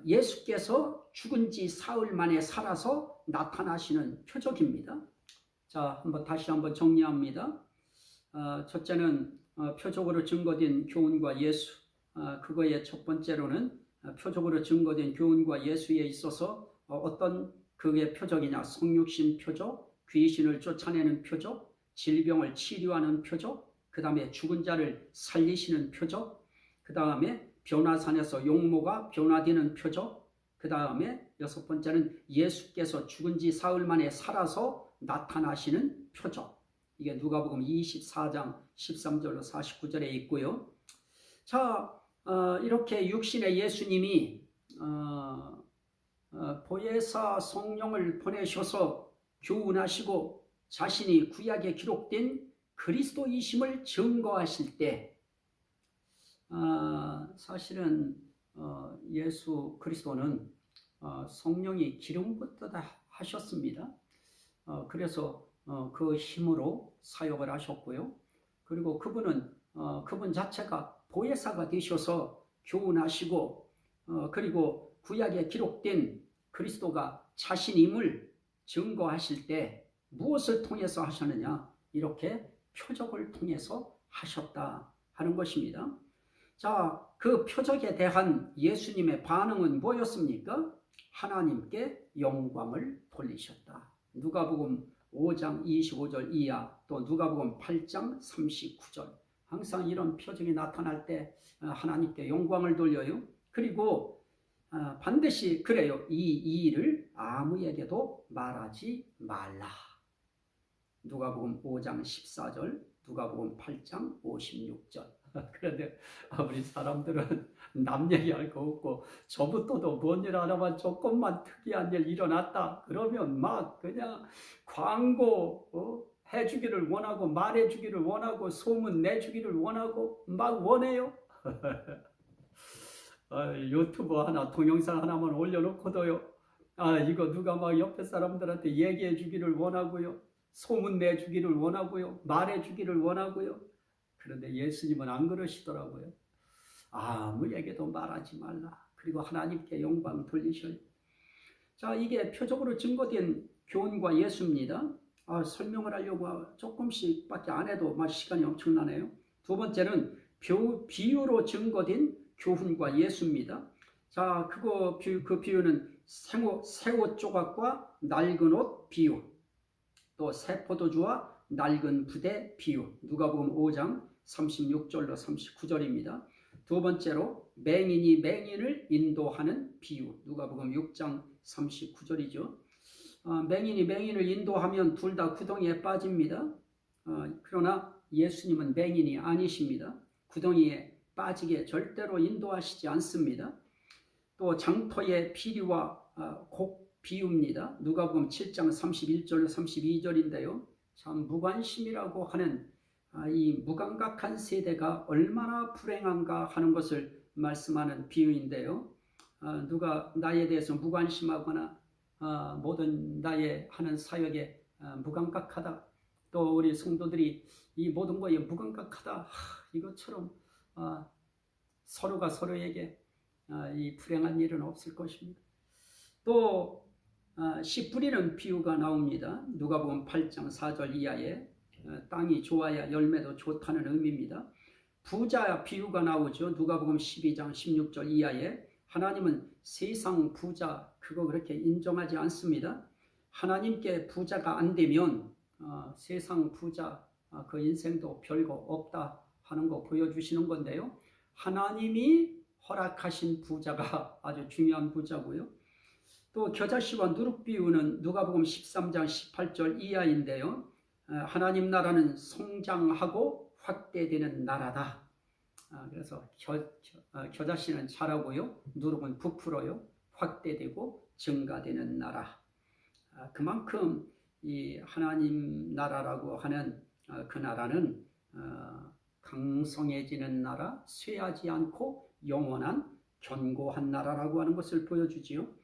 예수께서 죽은 지 사흘 만에 살아서 나타나시는 표적입니다. 자, 다시 한번 정리합니다. 첫째는 표적으로 증거된 교훈과 예수, 그거의 첫 번째로는 표적으로 증거된 교훈과 예수에 있어서 어떤 그게 표적이냐, 성육신 표적, 귀신을 쫓아내는 표적, 질병을 치료하는 표적, 그 다음에 죽은 자를 살리시는 표적, 그 다음에 변화산에서 용모가 변화되는 표적, 그 다음에 여섯 번째는 예수께서 죽은 지 사흘 만에 살아서 나타나시는 표적. 이게 누가복음 24장 13절로 49절에 있고요. 자, 이렇게 육신의 예수님이 보혜사 성령을 보내셔서 교훈하시고 자신이 구약에 기록된 그리스도이심을 증거하실 때 사실은 예수 그리스도는 성령이 기름 붓듯 하셨습니다. 그래서 그 힘으로 사역을 하셨고요. 그리고 그분은 그분 자체가 보혜사가 되셔서 교훈하시고 그리고 구약에 기록된 그리스도가 자신임을 증거하실 때 무엇을 통해서 하셨느냐? 이렇게 표적을 통해서 하셨다 하는 것입니다. 자, 그 표적에 대한 예수님의 반응은 뭐였습니까? 하나님께 영광을 돌리셨다. 누가복음 5장 25절 이하, 또 누가복음 8장 39절. 항상 이런 표적이 나타날 때 하나님께 영광을 돌려요. 그리고 반드시 그래요. 이 일을 아무에게도 말하지 말라. 누가복음 5장 14절, 누가복음 8장 56절. 그런데 우리 사람들은 남 얘기할 거 없고 저부터도 뭔 일 하나만 조금만 특이한 일 일어났다 그러면 막 그냥 광고 해주기를 원하고 말해주기를 원하고 소문 내주기를 원하고 막 원해요. 유튜브 하나 동영상 하나만 올려놓고도요, 이거 누가 막 옆에 사람들한테 얘기해 주기를 원하고요, 소문 내주기를 원하고요, 말해주기를 원하고요. 그런데 예수님은 안 그러시더라고요. 아무에게도 말하지 말라. 그리고 하나님께 영광 돌리셔요. 자, 이게 표적으로 증거된 교훈과 예수입니다. 설명을 하려고 조금씩밖에 안 해도 시간이 엄청나네요. 두 번째는 비유로 증거된 교훈과 예수입니다. 자, 그 비유는 새옷 조각과 낡은 옷 비유, 또 새 포도주와 낡은 부대 비유, 누가복음 5장 36절로 39절입니다. 두 번째로 맹인이 맹인을 인도하는 비유, 누가복음 6장 39절이죠. 맹인이 맹인을 인도하면 둘 다 구덩이에 빠집니다. 그러나 예수님은 맹인이 아니십니다. 구덩이에 빠지게 절대로 인도하시지 않습니다. 또 장터의 피리와 곡 비유입니다. 누가복음 7장 31절로 32절인데요. 참 무관심이라고 하는 이 무감각한 세대가 얼마나 불행한가 하는 것을 말씀하는 비유인데요. 누가 나에 대해서 무관심하거나 모든 나의 하는 사역에 무감각하다, 또 우리 성도들이 이 모든 것에 무감각하다, 이것처럼 서로가 서로에게 이 불행한 일은 없을 것입니다. 또 씨 뿌리는 비유가 나옵니다. 누가복음 8장 4절 이하에 땅이 좋아야 열매도 좋다는 의미입니다. 부자 비유가 나오죠. 누가복음 12장 16절 이하에 하나님은 세상 부자 그거 그렇게 인정하지 않습니다. 하나님께 부자가 안 되면 세상 부자 그 인생도 별거 없다 하는 거 보여주시는 건데요. 하나님이 허락하신 부자가 아주 중요한 부자고요. 또 겨자씨와 누룩 비유는 누가복음 13장 18절 이하인데요. 하나님 나라는 성장하고 확대되는 나라다. 그래서 겨자씨는 자라고요, 누룩은 부풀어요, 확대되고 증가되는 나라. 그만큼 이 하나님 나라라고 하는 그 나라는 강성해지는 나라, 쇠하지 않고 영원한 견고한 나라라고 하는 것을 보여주지요.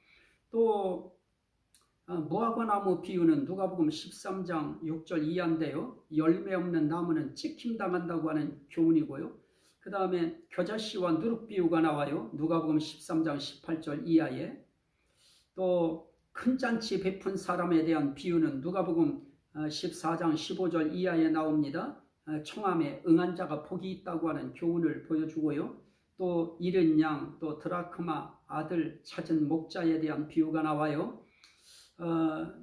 또 무화과 나무 비유는 누가복음 13장 6절 이하인데요. 열매 없는 나무는 찍힘당한다고 하는 교훈이고요. 그 다음에 겨자씨와 누룩 비유가 나와요. 누가복음 13장 18절 이하에. 또 큰 잔치 베푼 사람에 대한 비유는 누가복음 14장 15절 이하에 나옵니다. 청함에 응한 자가 복이 있다고 하는 교훈을 보여주고요. 또 잃은 양, 또 드라크마 아들 찾은 목자에 대한 비유가 나와요.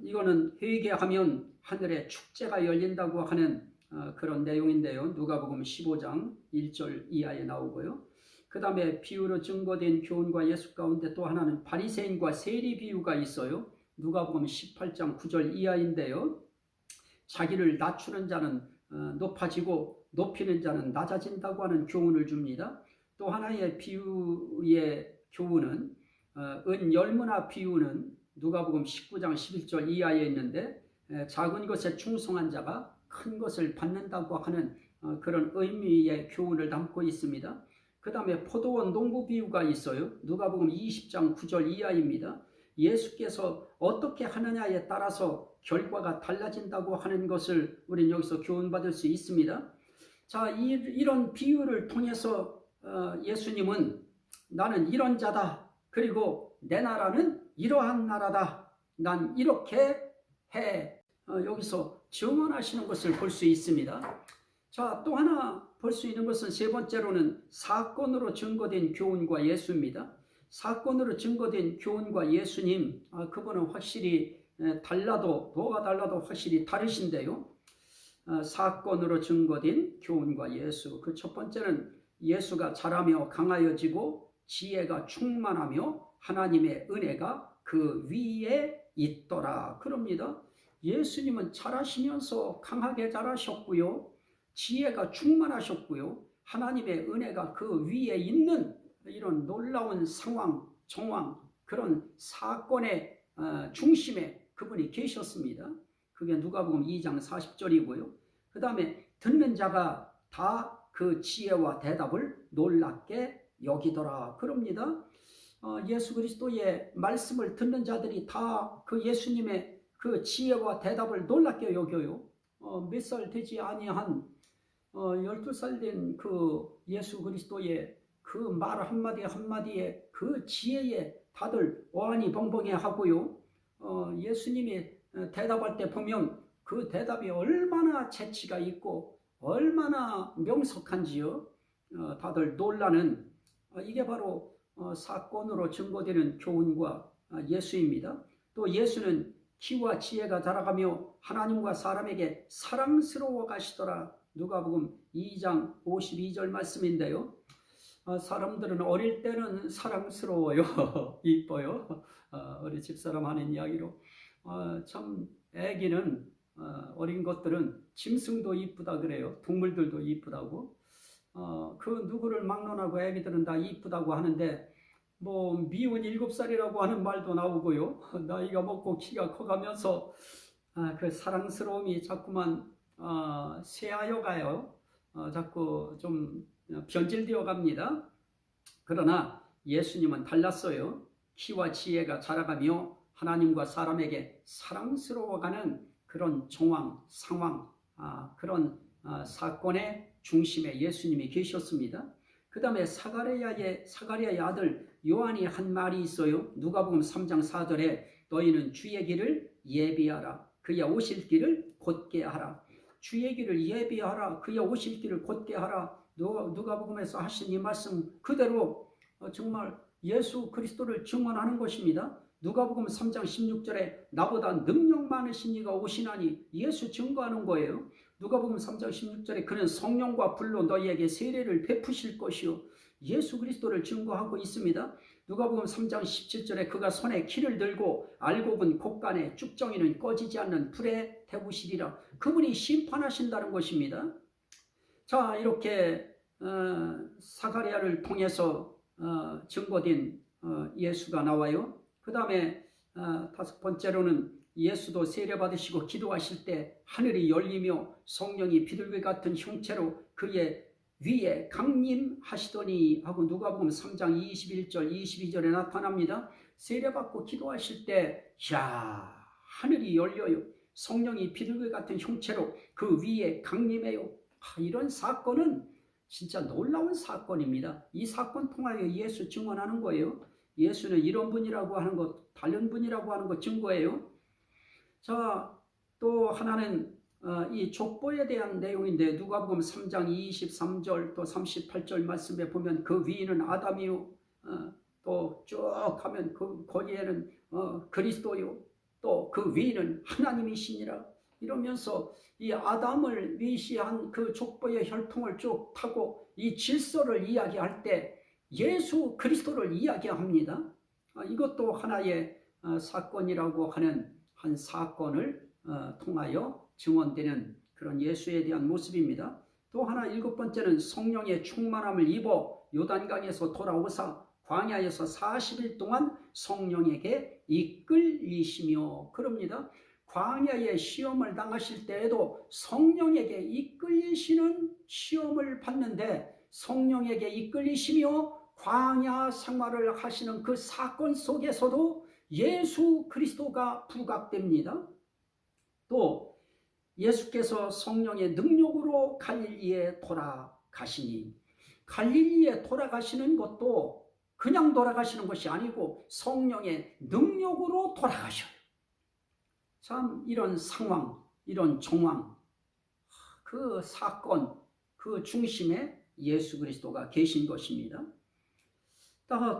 이거는 회개하면 하늘에 축제가 열린다고 하는 그런 내용인데요. 누가복음 15장 1절 이하에 나오고요. 그 다음에 비유로 증거된 교훈과 예수 가운데 또 하나는 바리새인과 세리 비유가 있어요. 누가복음 18장 9절 이하인데요. 자기를 낮추는 자는 높아지고 높이는 자는 낮아진다고 하는 교훈을 줍니다. 또 하나의 비유의 교훈은 은열무나 비유는 누가복음 19장 11절 이하에 있는데, 작은 것에 충성한 자가 큰 것을 받는다고 하는 그런 의미의 교훈을 담고 있습니다. 그 다음에 포도원 농부 비유가 있어요. 누가복음 20장 9절 이하입니다. 예수께서 어떻게 하느냐에 따라서 결과가 달라진다고 하는 것을 우리는 여기서 교훈받을 수 있습니다. 자, 이런 비유를 통해서 예수님은 나는 이런 자다. 그리고 내 나라는 이러한 나라다. 난 이렇게 해. 여기서 증언하시는 것을 볼 수 있습니다. 자, 또 하나 볼 수 있는 것은 세 번째로는 사건으로 증거된 교훈과 예수입니다. 사건으로 증거된 교훈과 예수님, 그분은 확실히 도가 달라도 확실히 다르신데요. 사건으로 증거된 교훈과 예수. 그 첫 번째는 예수가 자라며 강하여지고 지혜가 충만하며 하나님의 은혜가 그 위에 있더라. 그럽니다. 예수님은 자라시면서 강하게 자라셨고요. 지혜가 충만하셨고요. 하나님의 은혜가 그 위에 있는 이런 놀라운 상황, 정황, 그런 사건의 중심에 그분이 계셨습니다. 그게 누가복음 2장 40절이고요. 그 다음에 듣는 자가 다 그 지혜와 대답을 놀랍게 여기더라. 그럽니다. 예수 그리스도의 말씀을 듣는 자들이 다 그 예수님의 그 지혜와 대답을 놀랍게 여겨요. 몇 살 되지 아니한 12살 된 그 예수 그리스도의 그 말 한마디 한마디에 그 지혜에 다들 어안이 벙벙해 하고요. 예수님이 대답할 때 보면 그 대답이 얼마나 재치가 있고 얼마나 명석한지요. 다들 놀라는 이게 바로 사건으로 증거되는 교훈과 예수입니다. 또 예수는 키와 지혜가 자라가며 하나님과 사람에게 사랑스러워 가시더라. 누가복음 2장 52절 말씀인데요. 사람들은 어릴 때는 사랑스러워요. 이뻐요. 우리 집사람 하는 이야기로 참 애기는 어린 것들은 짐승도 이쁘다 그래요. 동물들도 이쁘다고. 그 누구를 막론하고 애기들은 다 이쁘다고 하는데 뭐 미운 7살이라고 하는 말도 나오고요. 나이가 먹고 키가 커가면서 그 사랑스러움이 자꾸만 쇠하여 가요. 자꾸 좀 변질되어 갑니다. 그러나 예수님은 달랐어요. 키와 지혜가 자라가며 하나님과 사람에게 사랑스러워가는 그런 정황, 상황, 그런 사건의 중심에 예수님이 계셨습니다. 그 다음에 사가랴의 아들 요한이 한 말이 있어요. 누가복음 3장 4절에 너희는 주의 길을 예비하라. 그의 오실 길을 곧게 하라. 주의 길을 예비하라. 그의 오실 길을 곧게 하라. 누가복음에서 하신 이 말씀 그대로 정말 예수 그리스도를 증언하는 것입니다. 누가복음 3장 16절에 나보다 능력 많으신 이가 오시나니 예수 증거하는 거예요. 누가복음 3장 16절에 그는 성령과 불로 너희에게 세례를 베푸실 것이요. 예수 그리스도를 증거하고 있습니다. 누가복음 3장 17절에 그가 손에 키를 들고 알곡은 곡간에 쭉정이는 꺼지지 않는 불에 태우시리라. 그분이 심판하신다는 것입니다. 자, 이렇게 사가랴를 통해서 증거된 예수가 나와요. 그 다음에 다섯 번째로는 예수도 세례받으시고 기도하실 때 하늘이 열리며 성령이 비둘기 같은 형체로 그의 위에 강림하시더니 하고 누가복음 3장 21절 22절에 나타납니다. 세례받고 기도하실 때 하늘이 열려요. 성령이 비둘기 같은 형체로 그 위에 강림해요. 이런 사건은 진짜 놀라운 사건입니다. 이 사건 통하여 예수 증언하는 거예요. 예수는 이런 분이라고 하는 것, 다른 분이라고 하는 것 증거예요. 자, 또 하나는 이 족보에 대한 내용인데 누가복음 3장 23절 또 38절 말씀에 보면 그 위인은 아담이요. 또 쭉 하면 거기에는 그리스도요. 또 그 위인은 하나님이시니라. 이러면서 이 아담을 위시한 그 족보의 혈통을 쭉 타고 이 질서를 이야기할 때 예수 그리스도를 이야기합니다. 이것도 하나의 사건이라고 하는 한 사건을 통하여 증언되는 그런 예수에 대한 모습입니다. 또 하나 일곱 번째는 성령의 충만함을 입어 요단강에서 돌아오사 광야에서 40일 동안 성령에게 이끌리시며 그럽니다. 광야의 시험을 당하실 때에도 성령에게 이끌리시는 시험을 받는데 성령에게 이끌리시며 광야 생활을 하시는 그 사건 속에서도 예수 그리스도가 부각됩니다. 또 예수께서 성령의 능력으로 갈릴리에 돌아가시니, 갈릴리에 돌아가시는 것도 그냥 돌아가시는 것이 아니고 성령의 능력으로 돌아가셔요. 참 이런 상황, 이런 정황, 그 사건, 그 중심에 예수 그리스도가 계신 것입니다.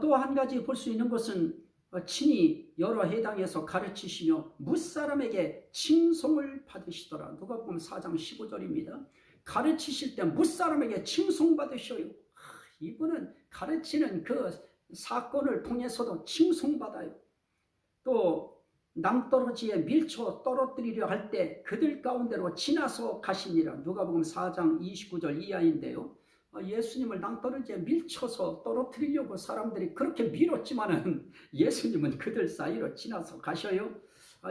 또 한 가지 볼 수 있는 것은 친히 여러 해당에서 가르치시며 뭇사람에게 칭송을 받으시더라. 누가복음 4장 15절입니다. 가르치실 때 뭇사람에게 칭송받으셔요. 이분은 가르치는 그 사건을 통해서도 칭송받아요. 또 낭떠러지에 밀쳐 떨어뜨리려 할 때 그들 가운데로 지나서 가시니라. 누가복음 4장 29절 이하인데요. 예수님을 낭떠러지에 밀쳐서 떨어뜨리려고 사람들이 그렇게 밀었지만은 예수님은 그들 사이로 지나서 가셔요.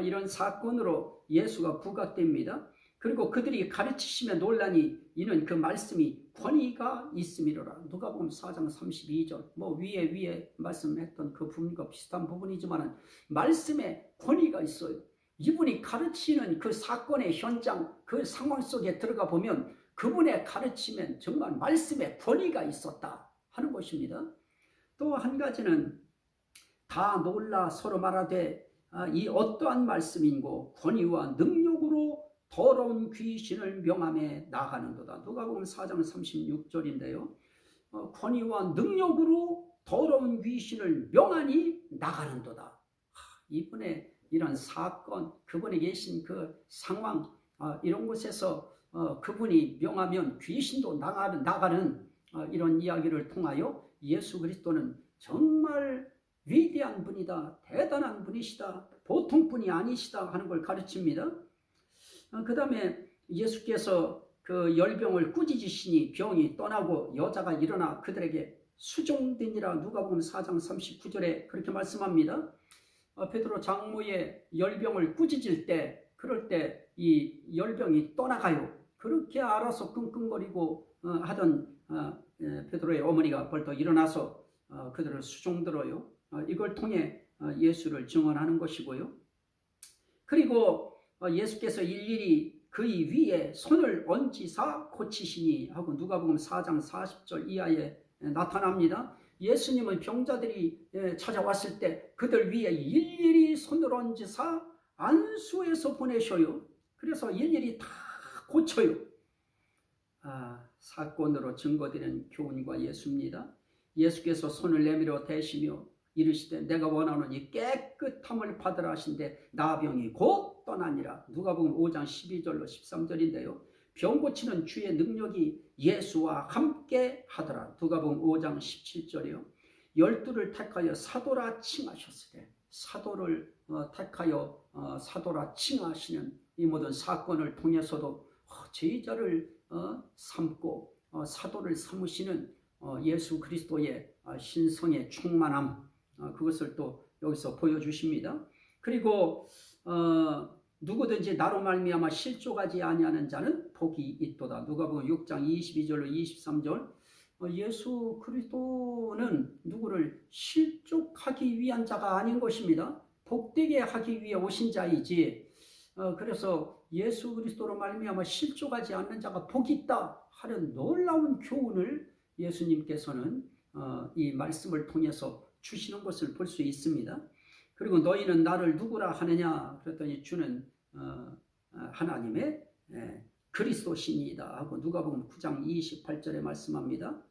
이런 사건으로 예수가 부각됩니다. 그리고 그들이 가르치시며 논란이 이는 그 말씀이 권위가 있음이로라. 누가복음 4장 32절. 위에 말씀했던 그 부분과 비슷한 부분이지만 말씀에 권위가 있어요. 이분이 가르치는 그 사건의 현장, 그 상황 속에 들어가 보면 그분의 가르침엔 정말 말씀에 권위가 있었다 하는 것입니다. 또 한 가지는 다 놀라 서로 말하되 이 어떠한 말씀인고 권위와 능력으로 더러운 귀신을 명함에 나가는도다. 누가복음 4장 36절인데요. 권위와 능력으로 더러운 귀신을 명하니 나가는도다. 이분의 이런 사건, 그분이 계신 그 상황, 이런 곳에서 그분이 명하면 귀신도 나가는 이런 이야기를 통하여 예수 그리스도는 정말 위대한 분이다, 대단한 분이시다, 보통 분이 아니시다 하는 걸 가르칩니다. 그 다음에 예수께서 그 열병을 꾸짖으시니 병이 떠나고 여자가 일어나 그들에게 수종되니라. 누가복음 4장 39절에 그렇게 말씀합니다. 베드로 장모의 열병을 꾸짖을 때, 그럴 때 이 열병이 떠나가요. 그렇게 알아서 끙끙거리고 하던 베드로의 어머니가 벌떡 일어나서 그들을 수종들어요. 이걸 통해 예수를 증언하는 것이고요. 그리고 예수께서 일일이 그의 위에 손을 얹으사 고치시니 하고 누가복음 4장 40절 이하에 나타납니다. 예수님은 병자들이 찾아왔을 때 그들 위에 일일이 손을 얹으사 안수해서 보내셔요. 그래서 일일이 다 고쳐요. 사건으로 증거되는 교훈과 예수입니다. 예수께서 손을 내밀어 대시며 이르시되 내가 원하는 이 깨끗함을 받으라 하신데 나병이 곧 떠나니라. 누가복음 5장 12절로 13절인데요. 병 고치는 주의 능력이 예수와 함께 하더라. 누가복음 5장 17절이요. 12를 택하여 사도라 칭하셨으되, 사도를 택하여 사도라 칭하시는 이 모든 사건을 통해서도 제자를 삼고 사도를 삼으시는 예수 그리스도의 신성의 충만함, 그것을 또 여기서 보여주십니다. 그리고 누구든지 나로 말미암아 실족하지 아니하는 자는 복이 있도다. 누가복음 6장 22절로 23절. 예수 그리스도는 누구를 실족하기 위한 자가 아닌 것입니다. 복되게 하기 위해 오신 자이지. 그래서 예수 그리스도로 말미암아 실족하지 않는 자가 복이 있다 하는 놀라운 교훈을 예수님께서는 이 말씀을 통해서 주시는 것을 볼 수 있습니다. 그리고 너희는 나를 누구라 하느냐 그랬더니 주는 하나님의 그리스도시니이다 하고 누가복음 9장 28절에 말씀합니다.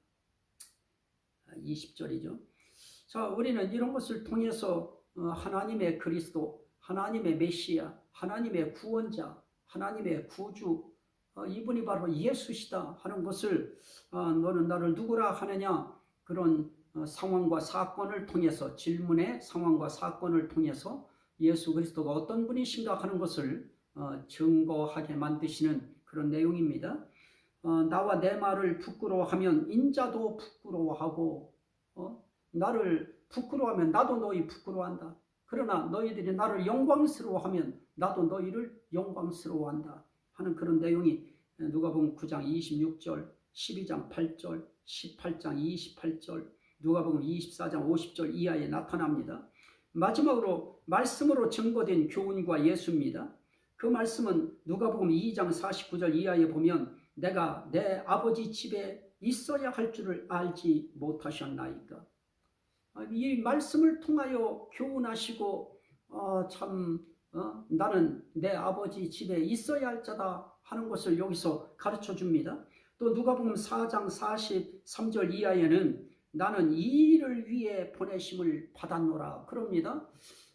20절이죠. 자, 우리는 이런 것을 통해서 하나님의 그리스도, 하나님의 메시아, 하나님의 구원자, 하나님의 구주, 이분이 바로 예수시다 하는 것을 너는 나를 누구라 하느냐 그런 상황과 사건을 통해서, 질문의 상황과 사건을 통해서 예수 그리스도가 어떤 분이신가 하는 것을 증거하게 만드시는 그런 내용입니다. 나와 내 말을 부끄러워하면 인자도 부끄러워하고, 나를 부끄러워하면 나도 너희 부끄러워한다. 그러나 너희들이 나를 영광스러워하면 나도 너희를 영광스러워한다 하는 그런 내용이 누가복음 9장 26절, 12장 8절, 18장 28절, 누가복음 24장 50절 이하에 나타납니다. 마지막으로 말씀으로 증거된 교훈과 예수입니다. 그 말씀은 누가복음 2장 49절 이하에 보면 내가 내 아버지 집에 있어야 할 줄을 알지 못하셨나이까. 이 말씀을 통하여 교훈하시고 나는 내 아버지 집에 있어야 할 자다 하는 것을 여기서 가르쳐 줍니다. 또 누가복음 4장 43절 이하에는 나는 이 일을 위해 보내심을 받았노라 그럽니다.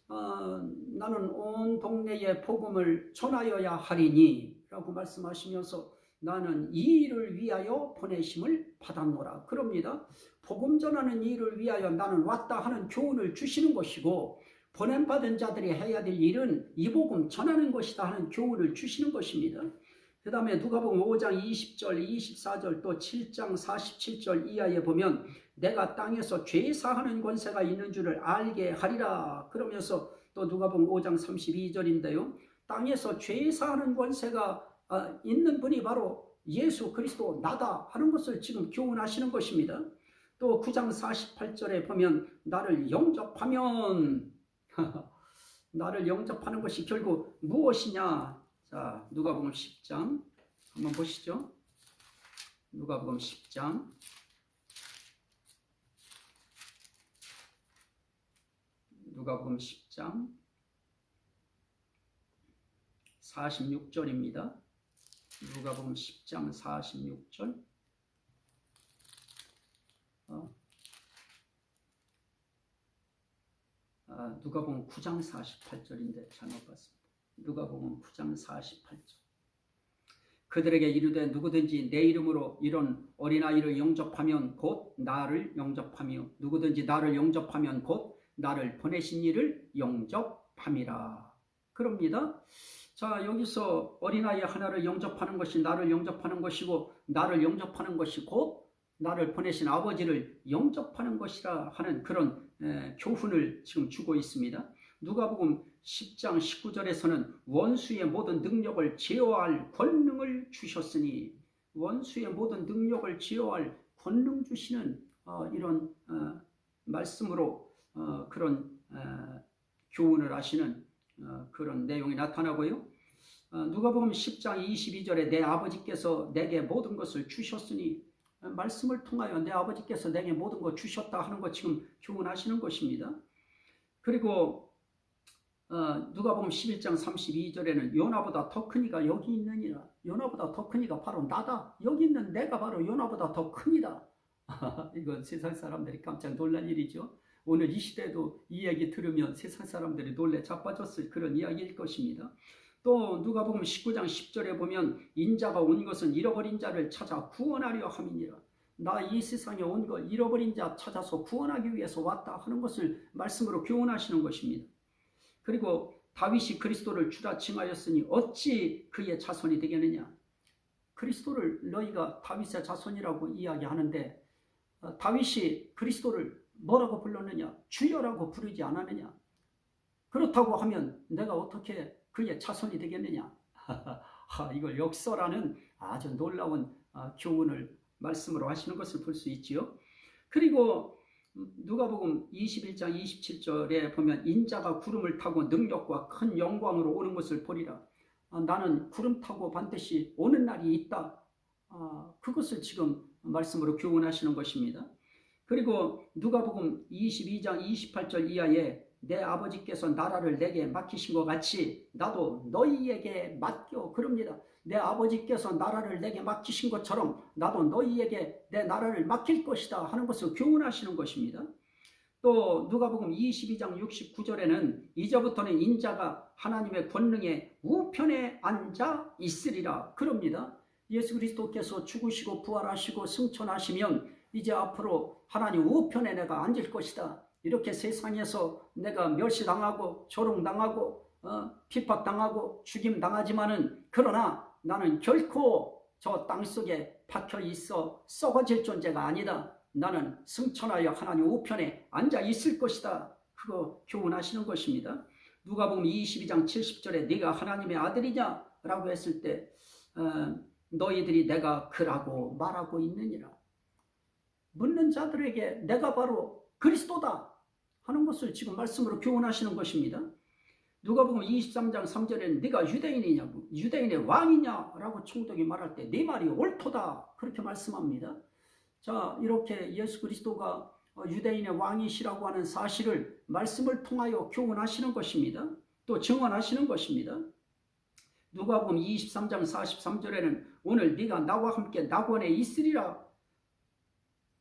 나는 온 동네에 복음을 전하여야 하리니 라고 말씀하시면서 나는 이 일을 위하여 보내심을 받았노라 그럽니다. 복음 전하는 일을 위하여 나는 왔다 하는 교훈을 주시는 것이고, 보냄받은 자들이 해야 될 일은 이 복음 전하는 것이다 하는 교훈을 주시는 것입니다. 그 다음에 누가복음 5장 20절 24절 또 7장 47절 이하에 보면 내가 땅에서 죄 사하는 권세가 있는 줄을 알게 하리라 그러면서 또 누가복음 5장 32절인데요. 땅에서 죄 사하는 권세가 있는 분이 바로 예수 그리스도 나다 하는 것을 지금 교훈하시는 것입니다. 또 9장 48절에 보면 나를 영접하면 나를 영접하는 것이 결국 무엇이냐. 자, 누가복음 10장 한번 보시죠. 누가복음 10장 누가복음 10장 46절입니다. 누가복음 10장 46절 누가복음 9장 48절인데 잘못 봤습니다. 누가복음 9장 48절 그들에게 이르되 누구든지 내 이름으로 이런 어린아이를 영접하면 곧 나를 영접하며 누구든지 나를 영접하면 곧 나를 보내신 이를 영접함이라 그럽니다. 자, 여기서 어린아이 하나를 영접하는 것이 나를 영접하는 것이고, 나를 영접하는 것이 곧 나를 보내신 아버지를 영접하는 것이라 하는 그런 교훈을 지금 주고 있습니다. 누가복음 10장 19절에서는 원수의 모든 능력을 제어할 권능을 주셨으니, 원수의 모든 능력을 제어할 권능 주시는 이런 말씀으로 그런 교훈을 하시는 그런 내용이 나타나고요. 누가복음 10장 22절에 내 아버지께서 내게 모든 것을 주셨으니, 말씀을 통하여 내 아버지께서 내게 모든 것 주셨다 하는 것 지금 교훈하시는 것입니다. 그리고 누가복음 11장 32절에는 요나보다 더 큰 이가 여기 있느니라. 요나보다 더 큰 이가 바로 나다. 여기 있는 내가 바로 요나보다 더 크니다. 이건 세상 사람들이 깜짝 놀랄 일이죠. 오늘 이 시대도 이 얘기 들으면 세상 사람들이 놀래 자빠졌을 그런 이야기일 것입니다. 또 누가복음 19장 10절에 보면 인자가 온 것은 잃어버린 자를 찾아 구원하려 함이니라. 나 이 세상에 온 것 잃어버린 자 찾아서 구원하기 위해서 왔다 하는 것을 말씀으로 교훈하시는 것입니다. 그리고 다윗이 그리스도를 주라 칭하였으니 어찌 그의 자손이 되겠느냐. 그리스도를 너희가 다윗의 자손이라고 이야기하는데 다윗이 그리스도를 뭐라고 불렀느냐? 주여라고 부르지 않았느냐? 그렇다고 하면 내가 어떻게 그의 자손이 되겠느냐? 이걸 역설하는 아주 놀라운 교훈을 말씀으로 하시는 것을 볼 수 있지요. 그리고 누가복음 21장 27절에 보면 인자가 구름을 타고 능력과 큰 영광으로 오는 것을 보리라. 나는 구름 타고 반드시 오는 날이 있다. 그것을 지금 말씀으로 교훈하시는 것입니다. 그리고 누가복음 22장 28절 이하에 내 아버지께서 나라를 내게 맡기신 것 같이 나도 너희에게 맡겨 그럽니다. 내 아버지께서 나라를 내게 맡기신 것처럼 나도 너희에게 내 나라를 맡길 것이다 하는 것을 교훈하시는 것입니다. 또 누가복음 22장 69절에는 이제부터는 인자가 하나님의 권능의 우편에 앉아 있으리라 그럽니다. 예수 그리스도께서 죽으시고 부활하시고 승천하시면 이제 앞으로 하나님 우편에 내가 앉을 것이다. 이렇게 세상에서 내가 멸시당하고 조롱당하고 핍박당하고 죽임당하지만은 그러나 나는 결코 저 땅속에 박혀 있어 썩어질 존재가 아니다. 나는 승천하여 하나님 우편에 앉아 있을 것이다. 그거 교훈하시는 것입니다. 누가복음 22장 70절에 네가 하나님의 아들이냐? 라고 했을 때 너희들이 내가 그라고 말하고 있느니라. 묻는 자들에게 내가 바로 그리스도다 하는 것을 지금 말씀으로 교훈하시는 것입니다. 누가복음 23장 3절에는 네가 유대인이냐고, 유대인의 왕이냐라고 총독이 말할 때 네 말이 옳도다 그렇게 말씀합니다. 자, 이렇게 예수 그리스도가 유대인의 왕이시라고 하는 사실을 말씀을 통하여 교훈하시는 것입니다. 또 증언하시는 것입니다. 누가복음 23장 43절에는 오늘 네가 나와 함께 낙원에 있으리라.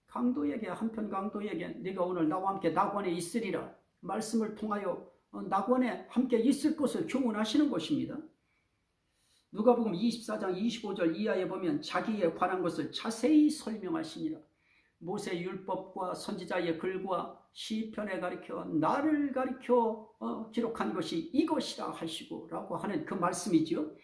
강도에게, 한편 강도에게 네가 오늘 나와 함께 낙원에 있으리라 말씀을 통하여 낙원에 함께 있을 것을 교훈하시는 것입니다. 누가복음 24장 25절 이하에 보면 자기에 관한 것을 자세히 설명하시니라. 모세 율법과 선지자의 글과 시편에 가리켜 나를 가리켜 기록한 것이 이것이라 하시고 라고 하는 그 말씀이죠.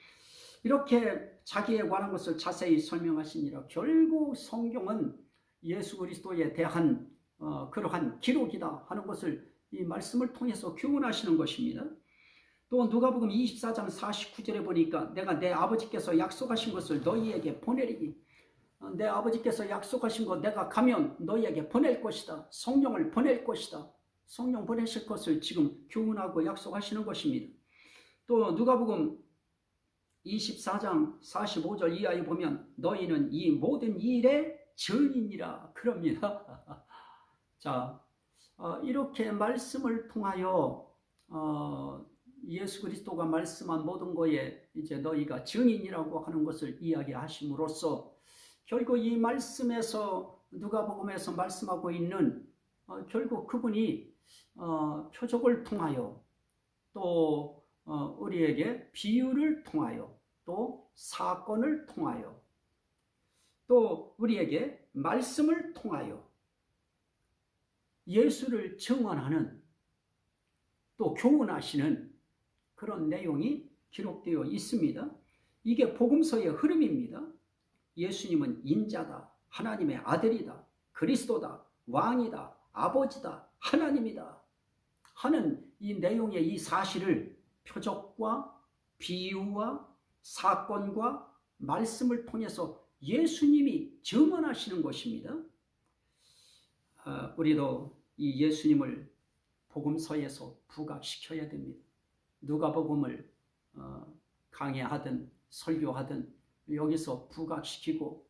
이렇게 자기에 관한 것을 자세히 설명하시니라. 결국 성경은 예수 그리스도에 대한 그러한 기록이다 하는 것을 이 말씀을 통해서 교훈하시는 것입니다. 또 누가복음 24장 49절에 보니까 내가 내 아버지께서 약속하신 것을 너희에게 보내리니, 내 아버지께서 약속하신 것 내가 가면 너희에게 보낼 것이다. 성령을 보낼 것이다. 성령 보내실 것을 지금 교훈하고 약속하시는 것입니다. 또 누가복음 24장 45절 이하에 보면 너희는 이 모든 일의 증인이라 그럽니다. 자, 이렇게 말씀을 통하여 예수 그리스도가 말씀한 모든 것에 이제 너희가 증인이라고 하는 것을 이야기하심으로써 결국 이 말씀에서 누가복음에서 말씀하고 있는 결국 그분이 표적을 통하여 또 우리에게 비유를 통하여 또 사건을 통하여 또 우리에게 말씀을 통하여 예수를 증언하는 또 교훈하시는 그런 내용이 기록되어 있습니다. 이게 복음서의 흐름입니다. 예수님은 인자다, 하나님의 아들이다, 그리스도다, 왕이다, 아버지다, 하나님이다 하는 이 내용의 이 사실을 표적과 비유와 사건과 말씀을 통해서 예수님이 증언하시는 것입니다. 우리도 이 예수님을 복음서에서 부각시켜야 됩니다. 누가복음을 강해하든 설교하든 여기서 부각시키고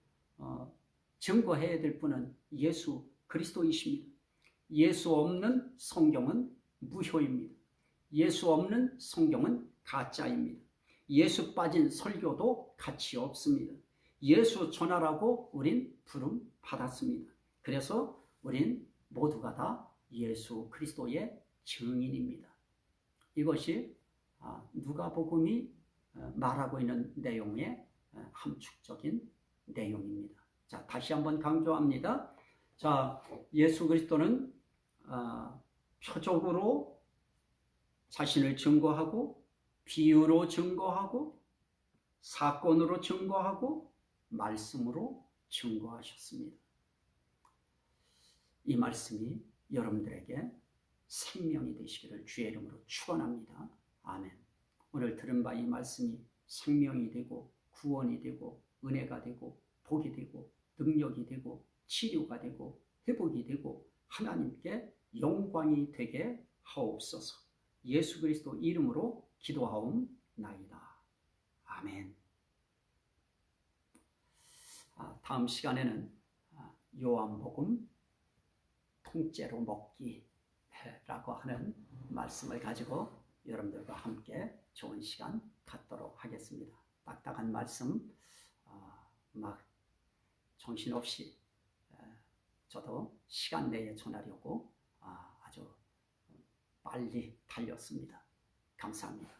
증거해야 될 분은 예수 그리스도이십니다. 예수 없는 성경은 무효입니다. 예수 없는 성경은 가짜입니다. 예수 빠진 설교도 가치 없습니다. 예수 전하라고 우린 부름 받았습니다. 그래서 우린 모두가 다 예수 그리스도의 증인입니다. 이것이 누가복음이 말하고 있는 내용의 함축적인 내용입니다. 자, 다시 한번 강조합니다. 자, 예수 그리스도는 표적으로 자신을 증거하고 비유로 증거하고 사건으로 증거하고 말씀으로 증거하셨습니다. 이 말씀이 여러분들에게 생명이 되시기를 주의 이름으로 축원합니다. 아멘. 오늘 들은 바 이 말씀이 생명이 되고 구원이 되고 은혜가 되고 복이 되고 능력이 되고 치료가 되고 회복이 되고 하나님께 영광이 되게 하옵소서. 예수 그리스도 이름으로 기도하옵나이다. 아멘. 다음 시간에는 요한복음 통째로 먹기라고 하는 말씀을 가지고 여러분들과 함께 좋은 시간 갖도록 하겠습니다. 딱딱한 말씀 막 정신없이 저도 시간 내에 전하려고 아주 빨리 달렸습니다. 감사합니다.